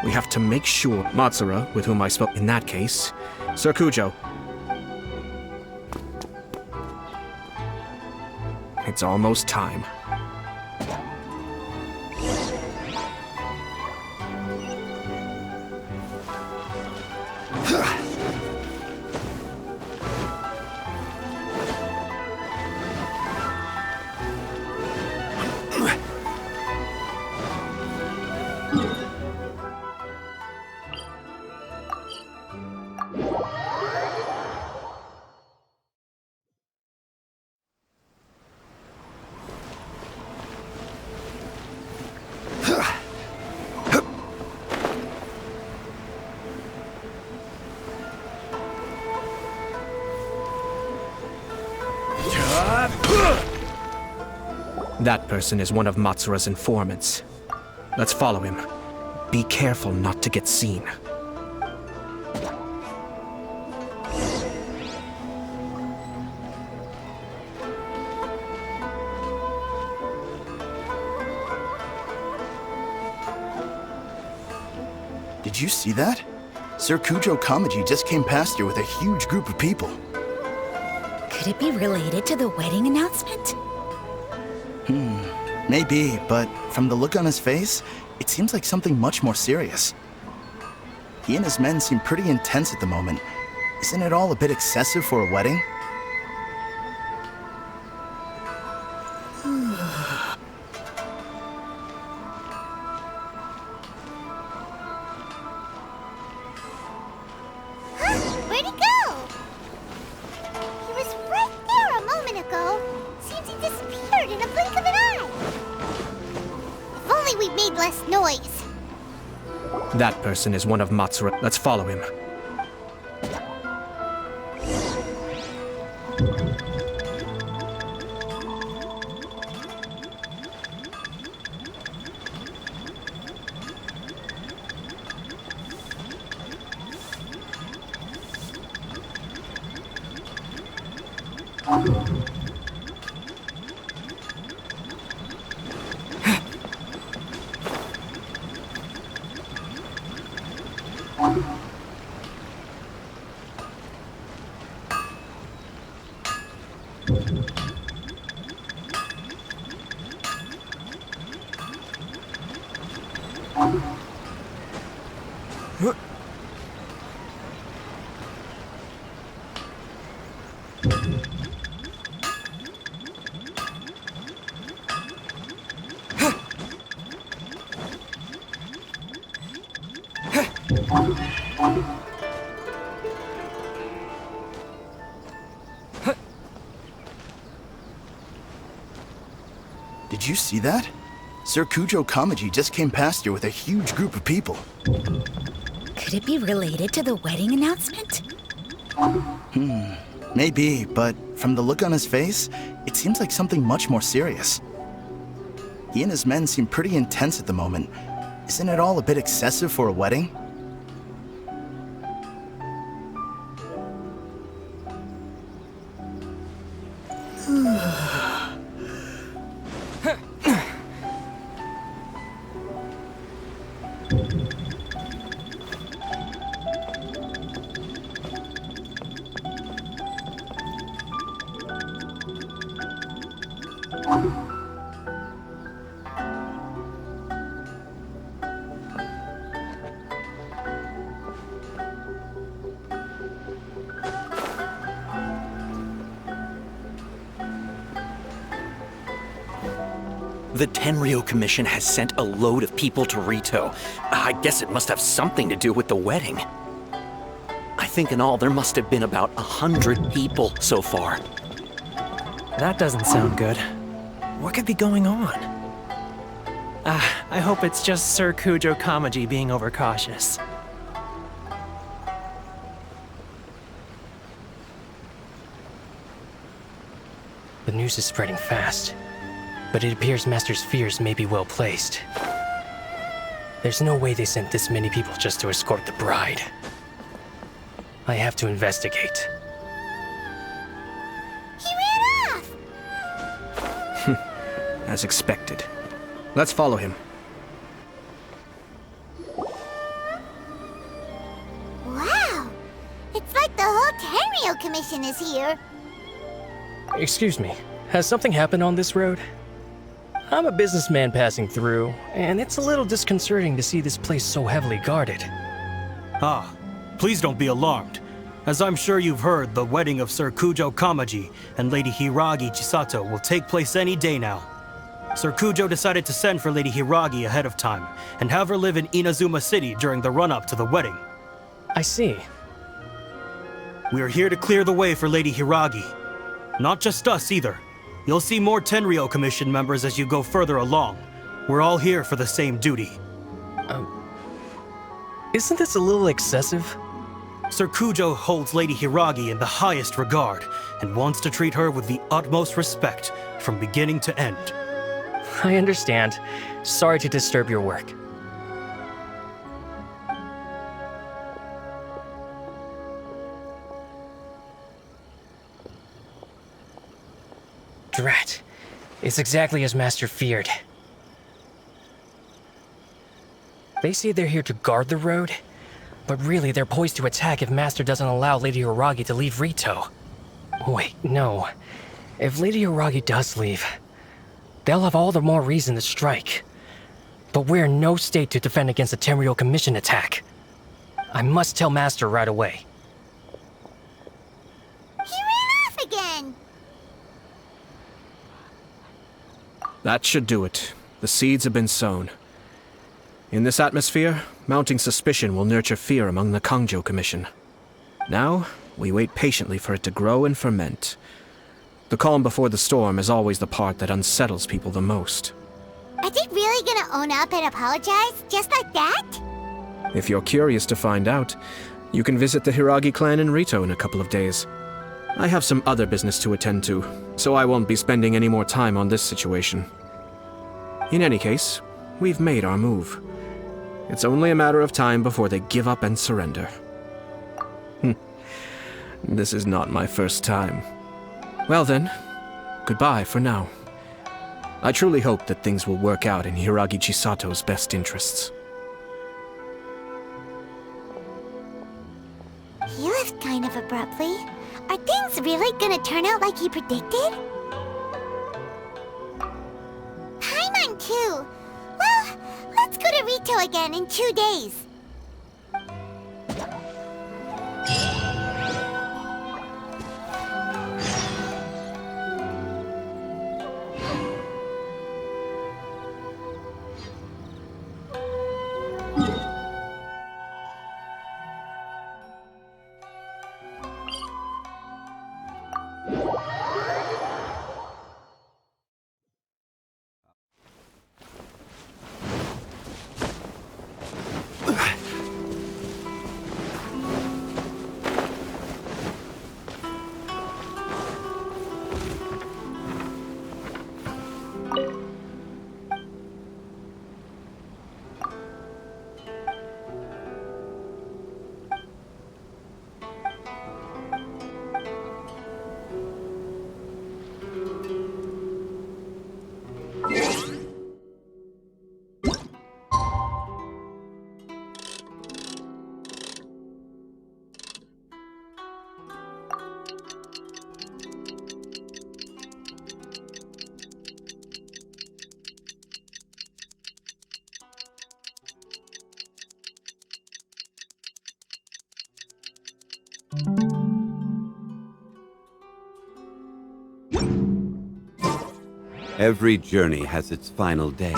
We have to make sure Matsura, with whom I spoke... In that case... Sir Kujo. It's almost time. That person is one of Matsura's informants. Let's follow him. Be careful not to get seen. Did you see that? Sir Kujo Kamaji just came past here with a huge group of people. Could it be related to the wedding announcement? Maybe, but from the look on his face, it seems like something much more serious. He and his men seem pretty intense at the moment. Isn't it all a bit excessive for a wedding? Where'd he go? He was right there a moment ago. Seems he disappeared in a blink of an eye. If only we made less noise. That person is one of Matsura. Let's follow him. Did you see that? Sir Kujo Kamaji just came past here with a huge group of people. Could it be related to the wedding announcement? Maybe, but from the look on his face, it seems like something much more serious. He and his men seem pretty intense at the moment. Isn't it all a bit excessive for a wedding? The Tenryo Commission has sent a load of people to Rito. I guess it must have something to do with the wedding. I think in all there must have been about 100 people so far. That doesn't sound good. What could be going on? I hope it's just Sir Kujo Kamaji being overcautious. The news is spreading fast, but it appears Master's fears may be well placed. There's no way they sent this many people just to escort the bride. I have to investigate. He ran off! As expected. Let's follow him. Wow! It's like the whole Tenryo Commission is here. Excuse me, has something happened on this road? I'm a businessman passing through, and it's a little disconcerting to see this place so heavily guarded. Ah, please don't be alarmed. As I'm sure you've heard, the wedding of Sir Kujo Kamaji and Lady Hiragi Chisato will take place any day now. Sir Kujo decided to send for Lady Hiragi ahead of time, and have her live in Inazuma City during the run-up to the wedding. I see. We are here to clear the way for Lady Hiragi. Not just us either. You'll see more Tenryo Commission members as you go further along. We're all here for the same duty. Isn't this a little excessive? Sir Kujo holds Lady Hiragi in the highest regard, and wants to treat her with the utmost respect, from beginning to end. I understand. Sorry to disturb your work. Drat. It's exactly as Master feared. They say they're here to guard the road, but really they're poised to attack if Master doesn't allow Lady Hiragi to leave Rito. Wait, no. If Lady Hiragi does leave, they'll have all the more reason to strike. But we're in no state to defend against a Tenryo Commission attack. I must tell Master right away. He ran off again! That should do it. The seeds have been sown. In this atmosphere, mounting suspicion will nurture fear among the Kangjo Commission. Now, we wait patiently for it to grow and ferment. The calm before the storm is always the part that unsettles people the most. Are they really gonna own up and apologize, just like that? If you're curious to find out, you can visit the Hiragi clan in Rito in a couple of days. I have some other business to attend to, so I won't be spending any more time on this situation. In any case, we've made our move. It's only a matter of time before they give up and surrender. This is not my first time. Well then, goodbye for now. I truly hope that things will work out in Hiragi Chisato's best interests. He left kind of abruptly. Are things really gonna turn out like he predicted? Paimon too! Well, let's go to Rito again in 2 days. Every journey has its final day.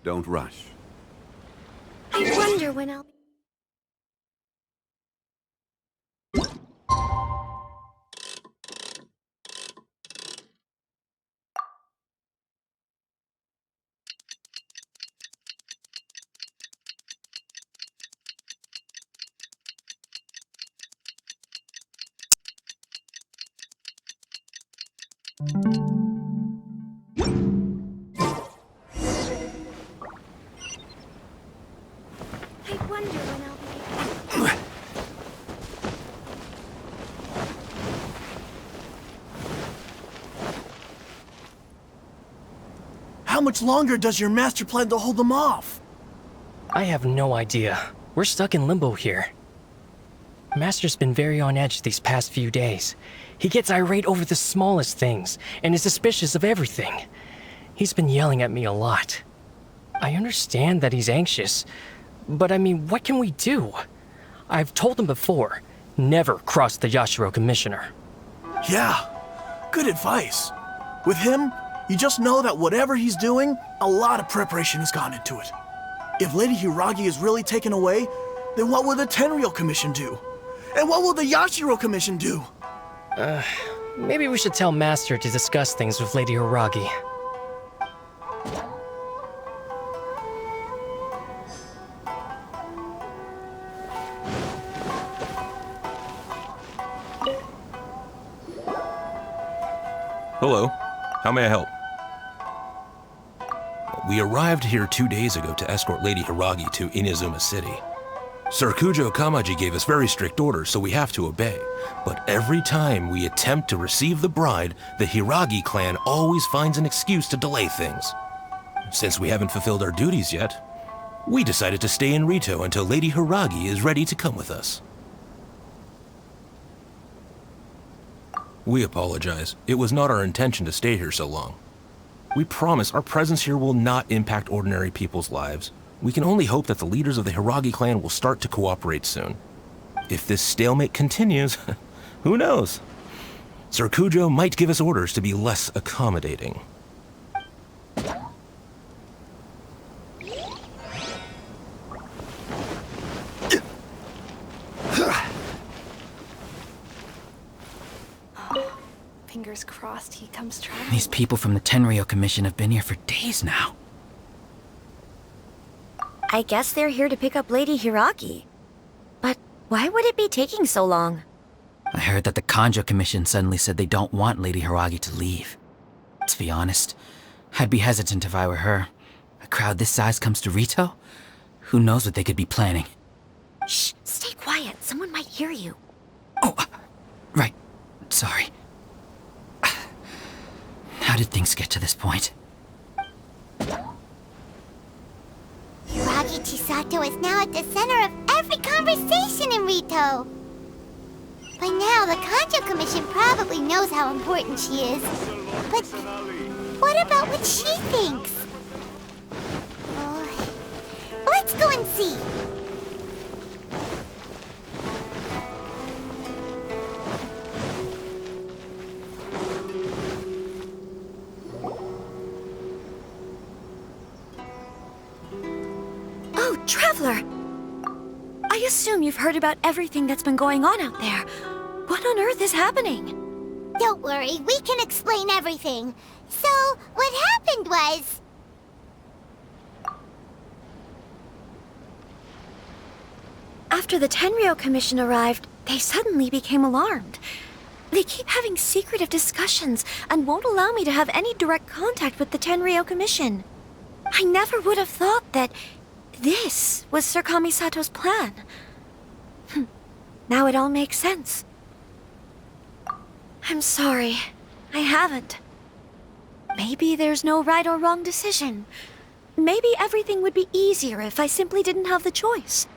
Don't rush. I wonder when I'll... I wonder when I'll be... How much longer does your master plan to hold them off? I have no idea. We're stuck in limbo here. Master's been very on edge these past few days. He gets irate over the smallest things, and is suspicious of everything. He's been yelling at me a lot. I understand that he's anxious, but I mean, what can we do? I've told him before, never cross the Yashiro Commissioner. Yeah, good advice. With him, you just know that whatever he's doing, a lot of preparation has gone into it. If Lady Hiragi is really taken away, then what will the Tenryou Commission do? And what will the Yashiro Commission do? Maybe we should tell Master to discuss things with Lady Hiragi. Hello. How may I help? We arrived here 2 days ago to escort Lady Hiragi to Inazuma City. Sir Kujo Kamaji gave us very strict orders, so we have to obey. But every time we attempt to receive the bride, the Hiragi clan always finds an excuse to delay things. Since we haven't fulfilled our duties yet, we decided to stay in Rito until Lady Hiragi is ready to come with us. We apologize. It was not our intention to stay here so long. We promise our presence here will not impact ordinary people's lives. We can only hope that the leaders of the Hiragi clan will start to cooperate soon. If this stalemate continues, who knows? Sir Kujo might give us orders to be less accommodating. Fingers crossed he comes traveling. These people from the Tenryou Commission have been here for days now. I guess they're here to pick up Lady Hiragi. But why would it be taking so long? I heard that the Kanjo Commission suddenly said they don't want Lady Hiragi to leave. To be honest, I'd be hesitant if I were her. A crowd this size comes to Rito? Who knows what they could be planning? Shh, stay quiet. Someone might hear you. Right. Sorry. How did things get to this point? Hiragi Chisato is now at the center of every conversation in Rito. By now, the Kanjo Commission probably knows how important she is. But what about what she thinks? Let's go and see. Oh, Traveler! I assume you've heard about everything that's been going on out there. What on earth is happening? Don't worry, we can explain everything. So, what happened was... After the Tenryou Commission arrived, they suddenly became alarmed. They keep having secretive discussions and won't allow me to have any direct contact with the Tenryou Commission. I never would have thought that this was Sir Kamisato's plan. Now it all makes sense. I'm sorry. I haven't. Maybe there's no right or wrong decision. Maybe everything would be easier if I simply didn't have the choice.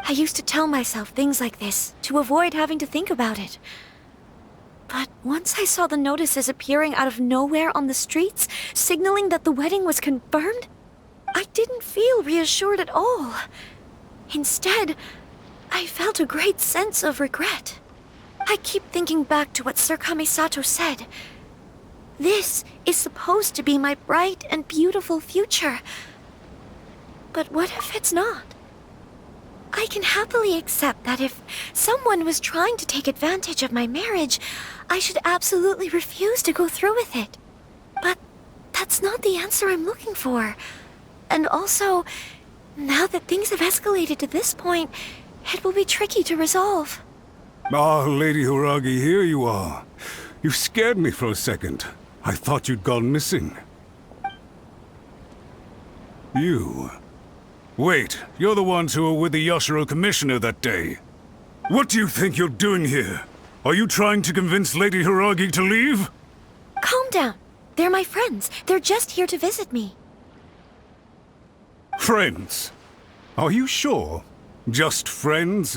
I used to tell myself things like this to avoid having to think about it. But once I saw the notices appearing out of nowhere on the streets, signaling that the wedding was confirmed, I didn't feel reassured at all. Instead, I felt a great sense of regret. I keep thinking back to what Sir Kamisato said. This is supposed to be my bright and beautiful future. But what if it's not? I can happily accept that if someone was trying to take advantage of my marriage, I should absolutely refuse to go through with it. But that's not the answer I'm looking for. And also, now that things have escalated to this point, it will be tricky to resolve. Ah, Lady Hiragi, here you are. You scared me for a second. I thought you'd gone missing. You... Wait, you're the ones who were with the Yashiro Commissioner that day. What do you think you're doing here? Are you trying to convince Lady Hiragi to leave? Calm down. They're my friends. They're just here to visit me. Friends? Are you sure? Just friends?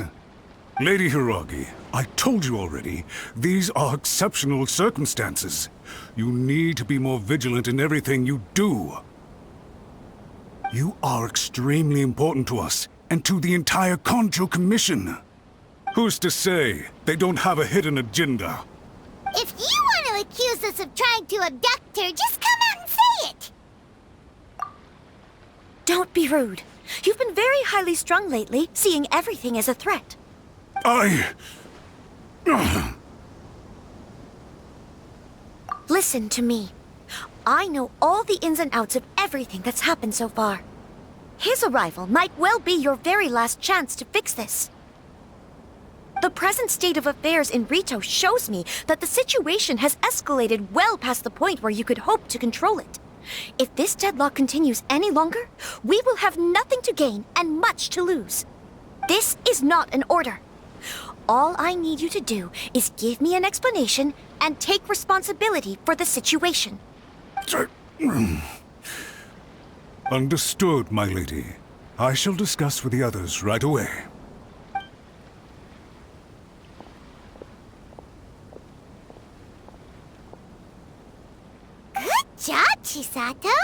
Lady Hiragi, I told you already, these are exceptional circumstances. You need to be more vigilant in everything you do. You are extremely important to us, and to the entire Kanjo Commission. Who's to say they don't have a hidden agenda? If you want to accuse us of trying to abduct her, just come out and say it! Don't be rude. You've been very highly strung lately, seeing everything as a threat. Listen to me. I know all the ins and outs of everything that's happened so far. His arrival might well be your very last chance to fix this. The present state of affairs in Rito shows me that the situation has escalated well past the point where you could hope to control it. If this deadlock continues any longer, we will have nothing to gain and much to lose. This is not an order. All I need you to do is give me an explanation and take responsibility for the situation. Understood, my lady. I shall discuss with the others right away. Good job, Chisato!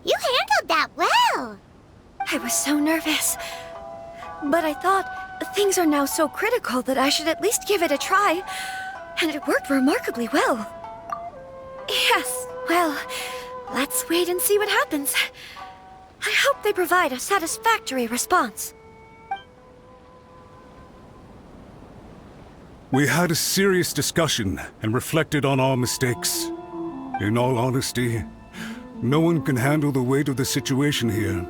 You handled that well! I was so nervous. But I thought things are now so critical that I should at least give it a try. And it worked remarkably well. Yes, well, let's wait and see what happens. I hope they provide a satisfactory response. We had a serious discussion and reflected on our mistakes. In all honesty, no one can handle the weight of the situation here.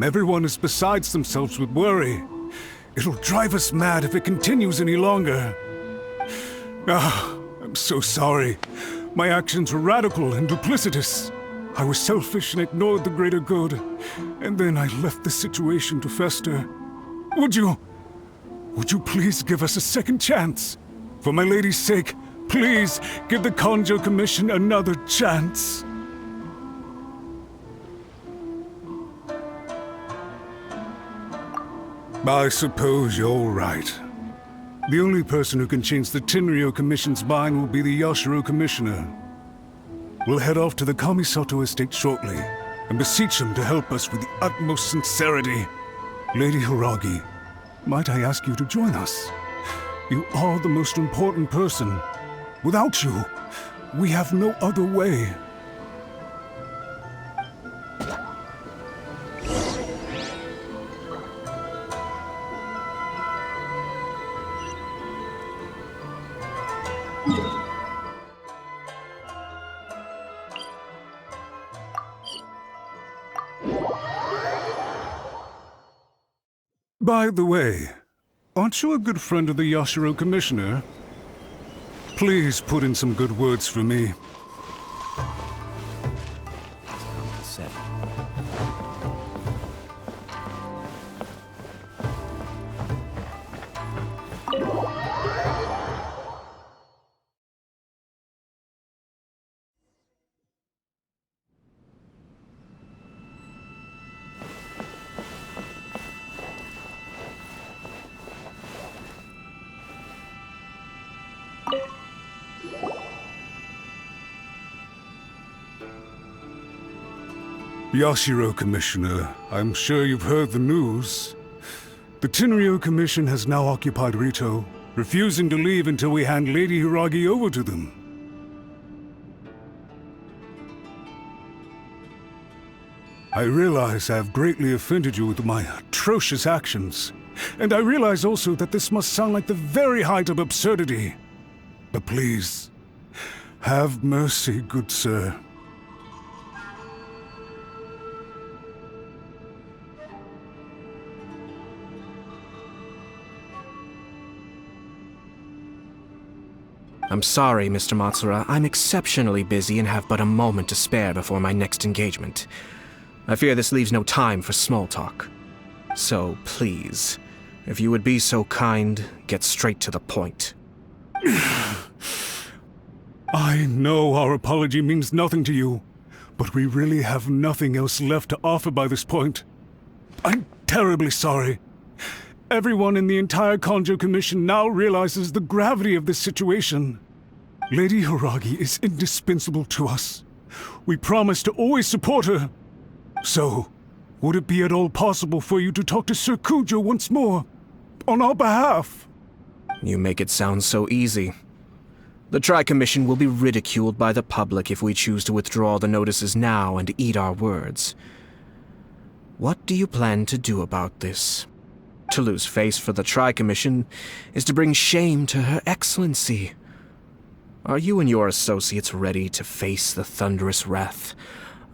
Everyone is besides themselves with worry. It'll drive us mad if it continues any longer. I'm so sorry. My actions were radical and duplicitous. I was selfish and ignored the greater good. And then I left the situation to fester. Would you please give us a second chance? For my lady's sake, please give the Kanjo Commission another chance. I suppose you're right. The only person who can change the Tenryou Commission's mind will be the Yashiro Commissioner. We'll head off to the Kamisato estate shortly and beseech him to help us with the utmost sincerity. Lady Hiragi, might I ask you to join us? You are the most important person. Without you, we have no other way. By the way, aren't you a good friend of the Yashiro Commissioner? Please put in some good words for me. Yashiro Commissioner, I'm sure you've heard the news. The Tenryou Commission has now occupied Rito, refusing to leave until we hand Lady Hiragi over to them. I realize I have greatly offended you with my atrocious actions, and I realize also that this must sound like the very height of absurdity. But please, have mercy, good sir. I'm sorry, Mr. Matsura. I'm exceptionally busy and have but a moment to spare before my next engagement. I fear this leaves no time for small talk. So, please, if you would be so kind, get straight to the point. I know our apology means nothing to you, but we really have nothing else left to offer by this point. I'm terribly sorry. Everyone in the entire Kanjo Commission now realizes the gravity of this situation. Lady Hiragi is indispensable to us. We promise to always support her. So, would it be at all possible for you to talk to Sir Kujo once more, on our behalf? You make it sound so easy. The Tri-Commission will be ridiculed by the public if we choose to withdraw the notices now and eat our words. What do you plan to do about this? To lose face for the Tri-Commission is to bring shame to Her Excellency. Are you and your associates ready to face the thunderous wrath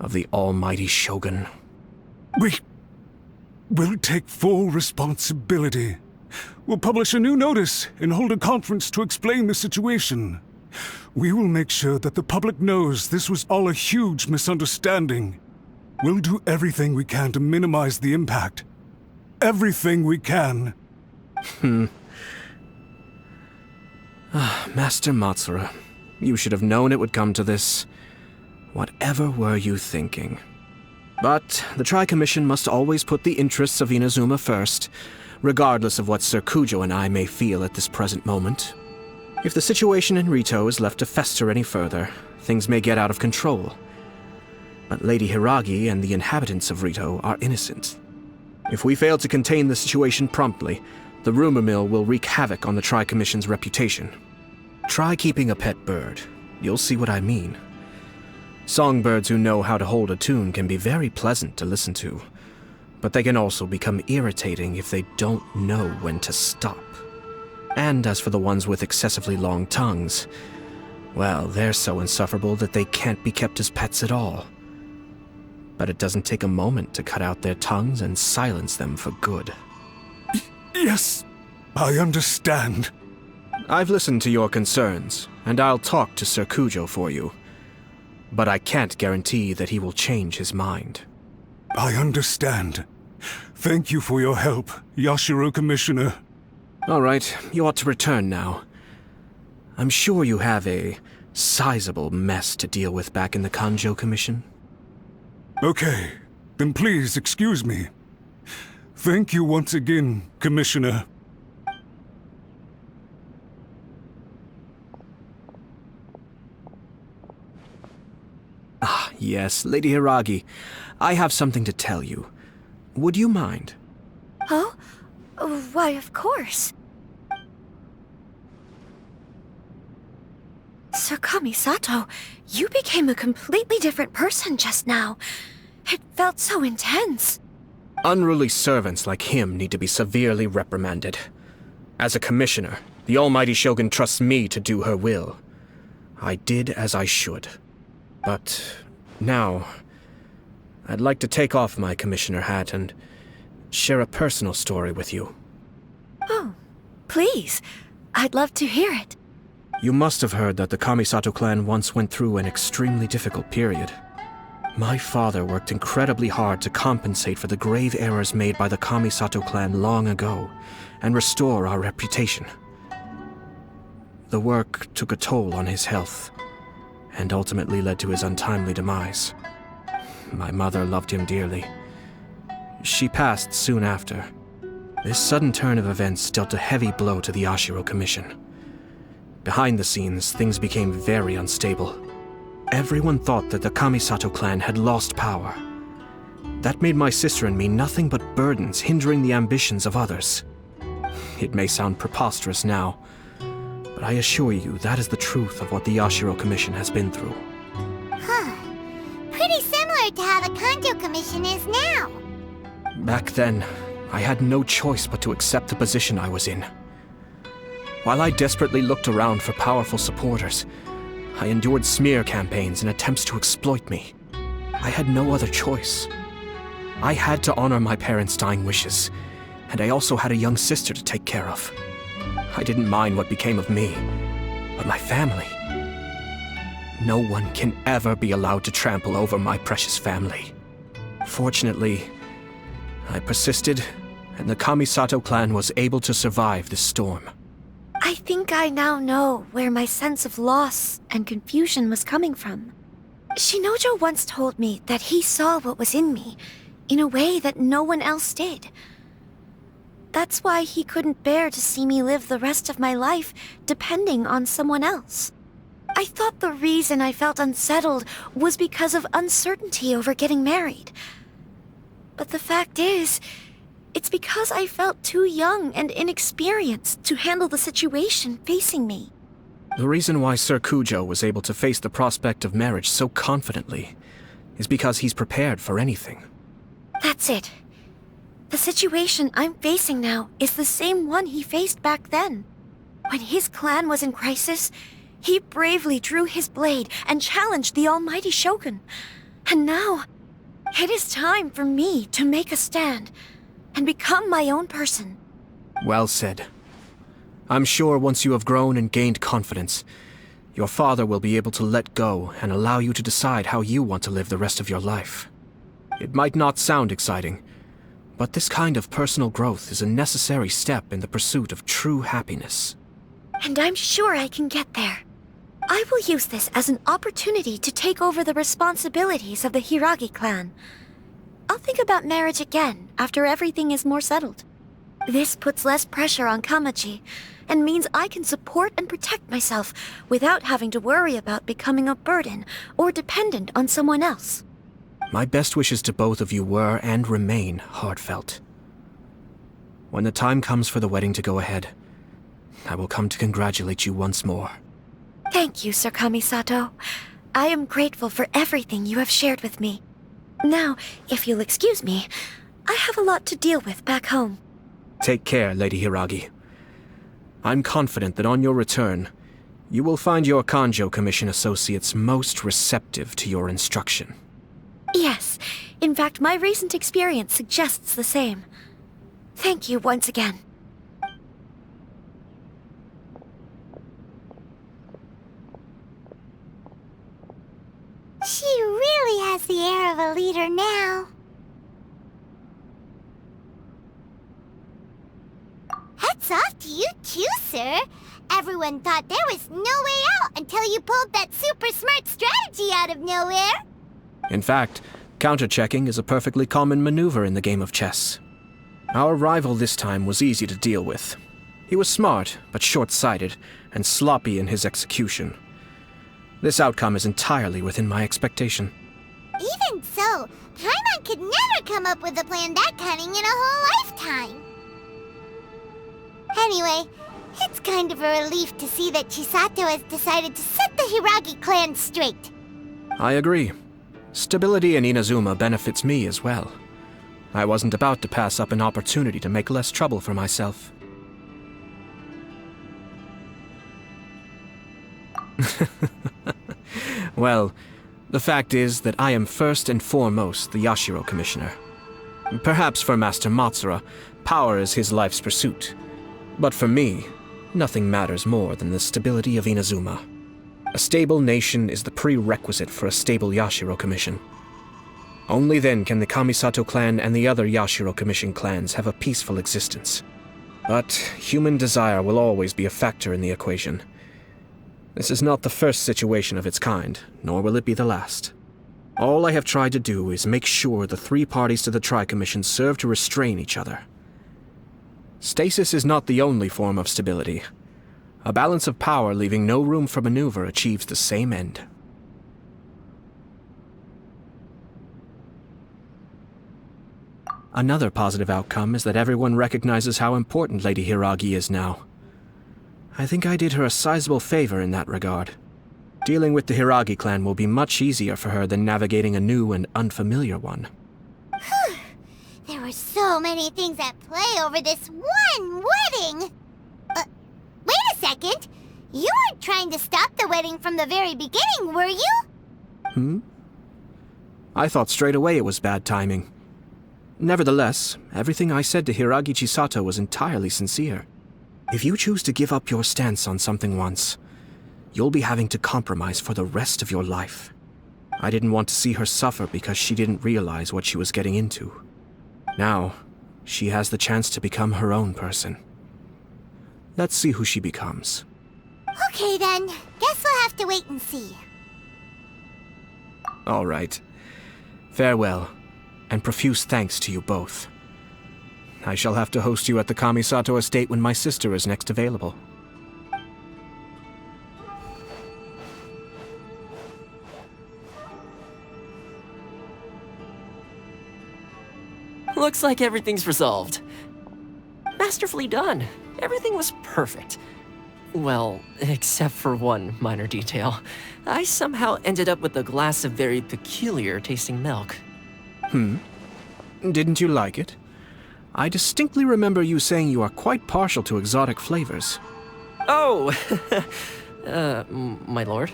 of the almighty Shogun? We will take full responsibility. We'll publish a new notice and hold a conference to explain the situation. We will make sure that the public knows this was all a huge misunderstanding. We'll do everything we can to minimize the impact. Everything we can. Master Matsura, you should have known it would come to this. Whatever were you thinking? But the Tri-Commission must always put the interests of Inazuma first, regardless of what Sir Kujo and I may feel at this present moment. If the situation in Rito is left to fester any further, things may get out of control. But Lady Hiragi and the inhabitants of Rito are innocent. If we fail to contain the situation promptly, the rumor mill will wreak havoc on the Tri-Commission's reputation. Try keeping a pet bird. You'll see what I mean. Songbirds who know how to hold a tune can be very pleasant to listen to, but they can also become irritating if they don't know when to stop. And as for the ones with excessively long tongues, well, they're so insufferable that they can't be kept as pets at all. But it doesn't take a moment to cut out their tongues and silence them for good. Yes, I understand. I've listened to your concerns, and I'll talk to Sir Kujo for you. But I can't guarantee that he will change his mind. I understand. Thank you for your help, Yashiro Commissioner. All right, you ought to return now. I'm sure you have a sizable mess to deal with back in the Kanjo Commission. Okay, then please excuse me. Thank you once again, Commissioner. Ah, yes, Lady Hiragi. I have something to tell you. Would you mind? Oh? Why, of course. Sir Kamisato, you became a completely different person just now. It felt so intense. Unruly servants like him need to be severely reprimanded. As a commissioner, the almighty Shogun trusts me to do her will. I did as I should. But now, I'd like to take off my commissioner hat and share a personal story with you. Oh, please. I'd love to hear it. You must have heard that the Kamisato clan once went through an extremely difficult period. My father worked incredibly hard to compensate for the grave errors made by the Kamisato clan long ago and restore our reputation. The work took a toll on his health and ultimately led to his untimely demise. My mother loved him dearly. She passed soon after. This sudden turn of events dealt a heavy blow to the Yashiro Commission. Behind the scenes, things became very unstable. Everyone thought that the Kamisato clan had lost power. That made my sister and me nothing but burdens hindering the ambitions of others. It may sound preposterous now, but I assure you that is the truth of what the Yashiro Commission has been through. Huh. Pretty similar to how the Kanjo Commission is now. Back then, I had no choice but to accept the position I was in. While I desperately looked around for powerful supporters, I endured smear campaigns and attempts to exploit me. I had no other choice. I had to honor my parents' dying wishes, and I also had a young sister to take care of. I didn't mind what became of me, but my family. No one can ever be allowed to trample over my precious family. Fortunately, I persisted, and the Kamisato clan was able to survive this storm. I think I now know where my sense of loss and confusion was coming from. Shinojo once told me that he saw what was in me in a way that no one else did. That's why he couldn't bear to see me live the rest of my life depending on someone else. I thought the reason I felt unsettled was because of uncertainty over getting married. But the fact is, it's because I felt too young and inexperienced to handle the situation facing me. The reason why Sir Kujo was able to face the prospect of marriage so confidently is because he's prepared for anything. That's it. The situation I'm facing now is the same one he faced back then. When his clan was in crisis, he bravely drew his blade and challenged the almighty Shogun. And now, it is time for me to make a stand and become my own person. Well said. I'm sure once you have grown and gained confidence, your father will be able to let go and allow you to decide how you want to live the rest of your life. It might not sound exciting, but this kind of personal growth is a necessary step in the pursuit of true happiness. And I'm sure I can get there. I will use this as an opportunity to take over the responsibilities of the Hiragi clan. I'll think about marriage again after everything is more settled. This puts less pressure on Kamaji, and means I can support and protect myself without having to worry about becoming a burden or dependent on someone else. My best wishes to both of you were and remain heartfelt. When the time comes for the wedding to go ahead, I will come to congratulate you once more. Thank you, Sir Kamisato. I am grateful for everything you have shared with me. Now, if you'll excuse me, I have a lot to deal with back home. Take care, Lady Hiragi. I'm confident that on your return, you will find your Kanjo Commission associates most receptive to your instruction. Yes, in fact, my recent experience suggests the same. Thank you once again. She really has the air of a leader now. Hats off to you too, sir. Everyone thought there was no way out until you pulled that super smart strategy out of nowhere. In fact, counter-checking is a perfectly common maneuver in the game of chess. Our rival this time was easy to deal with. He was smart, but short-sighted, and sloppy in his execution. This outcome is entirely within my expectation. Even so, Paimon could never come up with a plan that cunning in a whole lifetime. Anyway, it's kind of a relief to see that Chisato has decided to set the Hiragi clan straight. I agree. Stability in Inazuma benefits me as well. I wasn't about to pass up an opportunity to make less trouble for myself. Well, the fact is that I am first and foremost the Yashiro Commissioner. Perhaps for Master Matsura, power is his life's pursuit. But for me, nothing matters more than the stability of Inazuma. A stable nation is the prerequisite for a stable Yashiro Commission. Only then can the Kamisato clan and the other Yashiro Commission clans have a peaceful existence. But human desire will always be a factor in the equation. This is not the first situation of its kind, nor will it be the last. All I have tried to do is make sure the three parties to the Tri-Commission serve to restrain each other. Stasis is not the only form of stability. A balance of power leaving no room for maneuver achieves the same end. Another positive outcome is that everyone recognizes how important Lady Hiragi is now. I think I did her a sizable favor in that regard. Dealing with the Hiragi clan will be much easier for her than navigating a new and unfamiliar one. There were so many things at play over this one wedding! Wait a second! You weren't trying to stop the wedding from the very beginning, were you? I thought straight away it was bad timing. Nevertheless, everything I said to Hiragi Chisato was entirely sincere. If you choose to give up your stance on something once, you'll be having to compromise for the rest of your life. I didn't want to see her suffer because she didn't realize what she was getting into. Now, she has the chance to become her own person. Let's see who she becomes. Okay then, guess we'll have to wait and see. All right. Farewell, and profuse thanks to you both. I shall have to host you at the Kamisato estate when my sister is next available. Looks like everything's resolved. Masterfully done. Everything was perfect. Well, except for one minor detail. I somehow ended up with a glass of very peculiar tasting milk. Didn't you like it? I distinctly remember you saying you are quite partial to exotic flavors. Oh! My lord?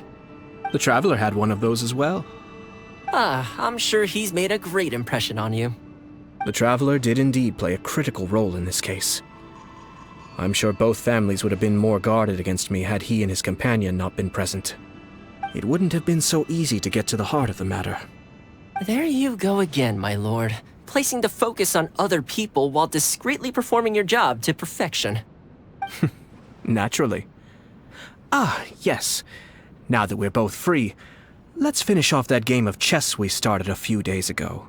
The Traveler had one of those as well. I'm sure he's made a great impression on you. The Traveler did indeed play a critical role in this case. I'm sure both families would have been more guarded against me had he and his companion not been present. It wouldn't have been so easy to get to the heart of the matter. There you go again, my lord. Placing the focus on other people while discreetly performing your job to perfection. Naturally. Yes. Now that we're both free, let's finish off that game of chess we started a few days ago.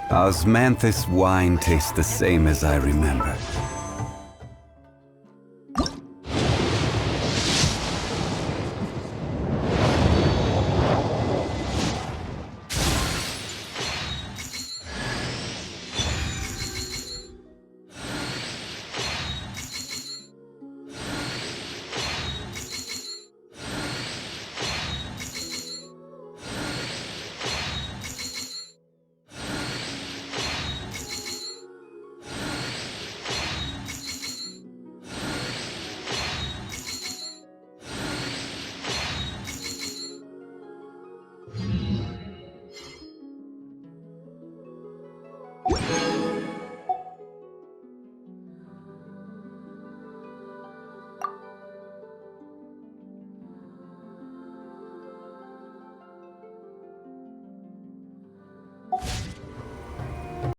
Osmanthus wine tastes the same as I remember.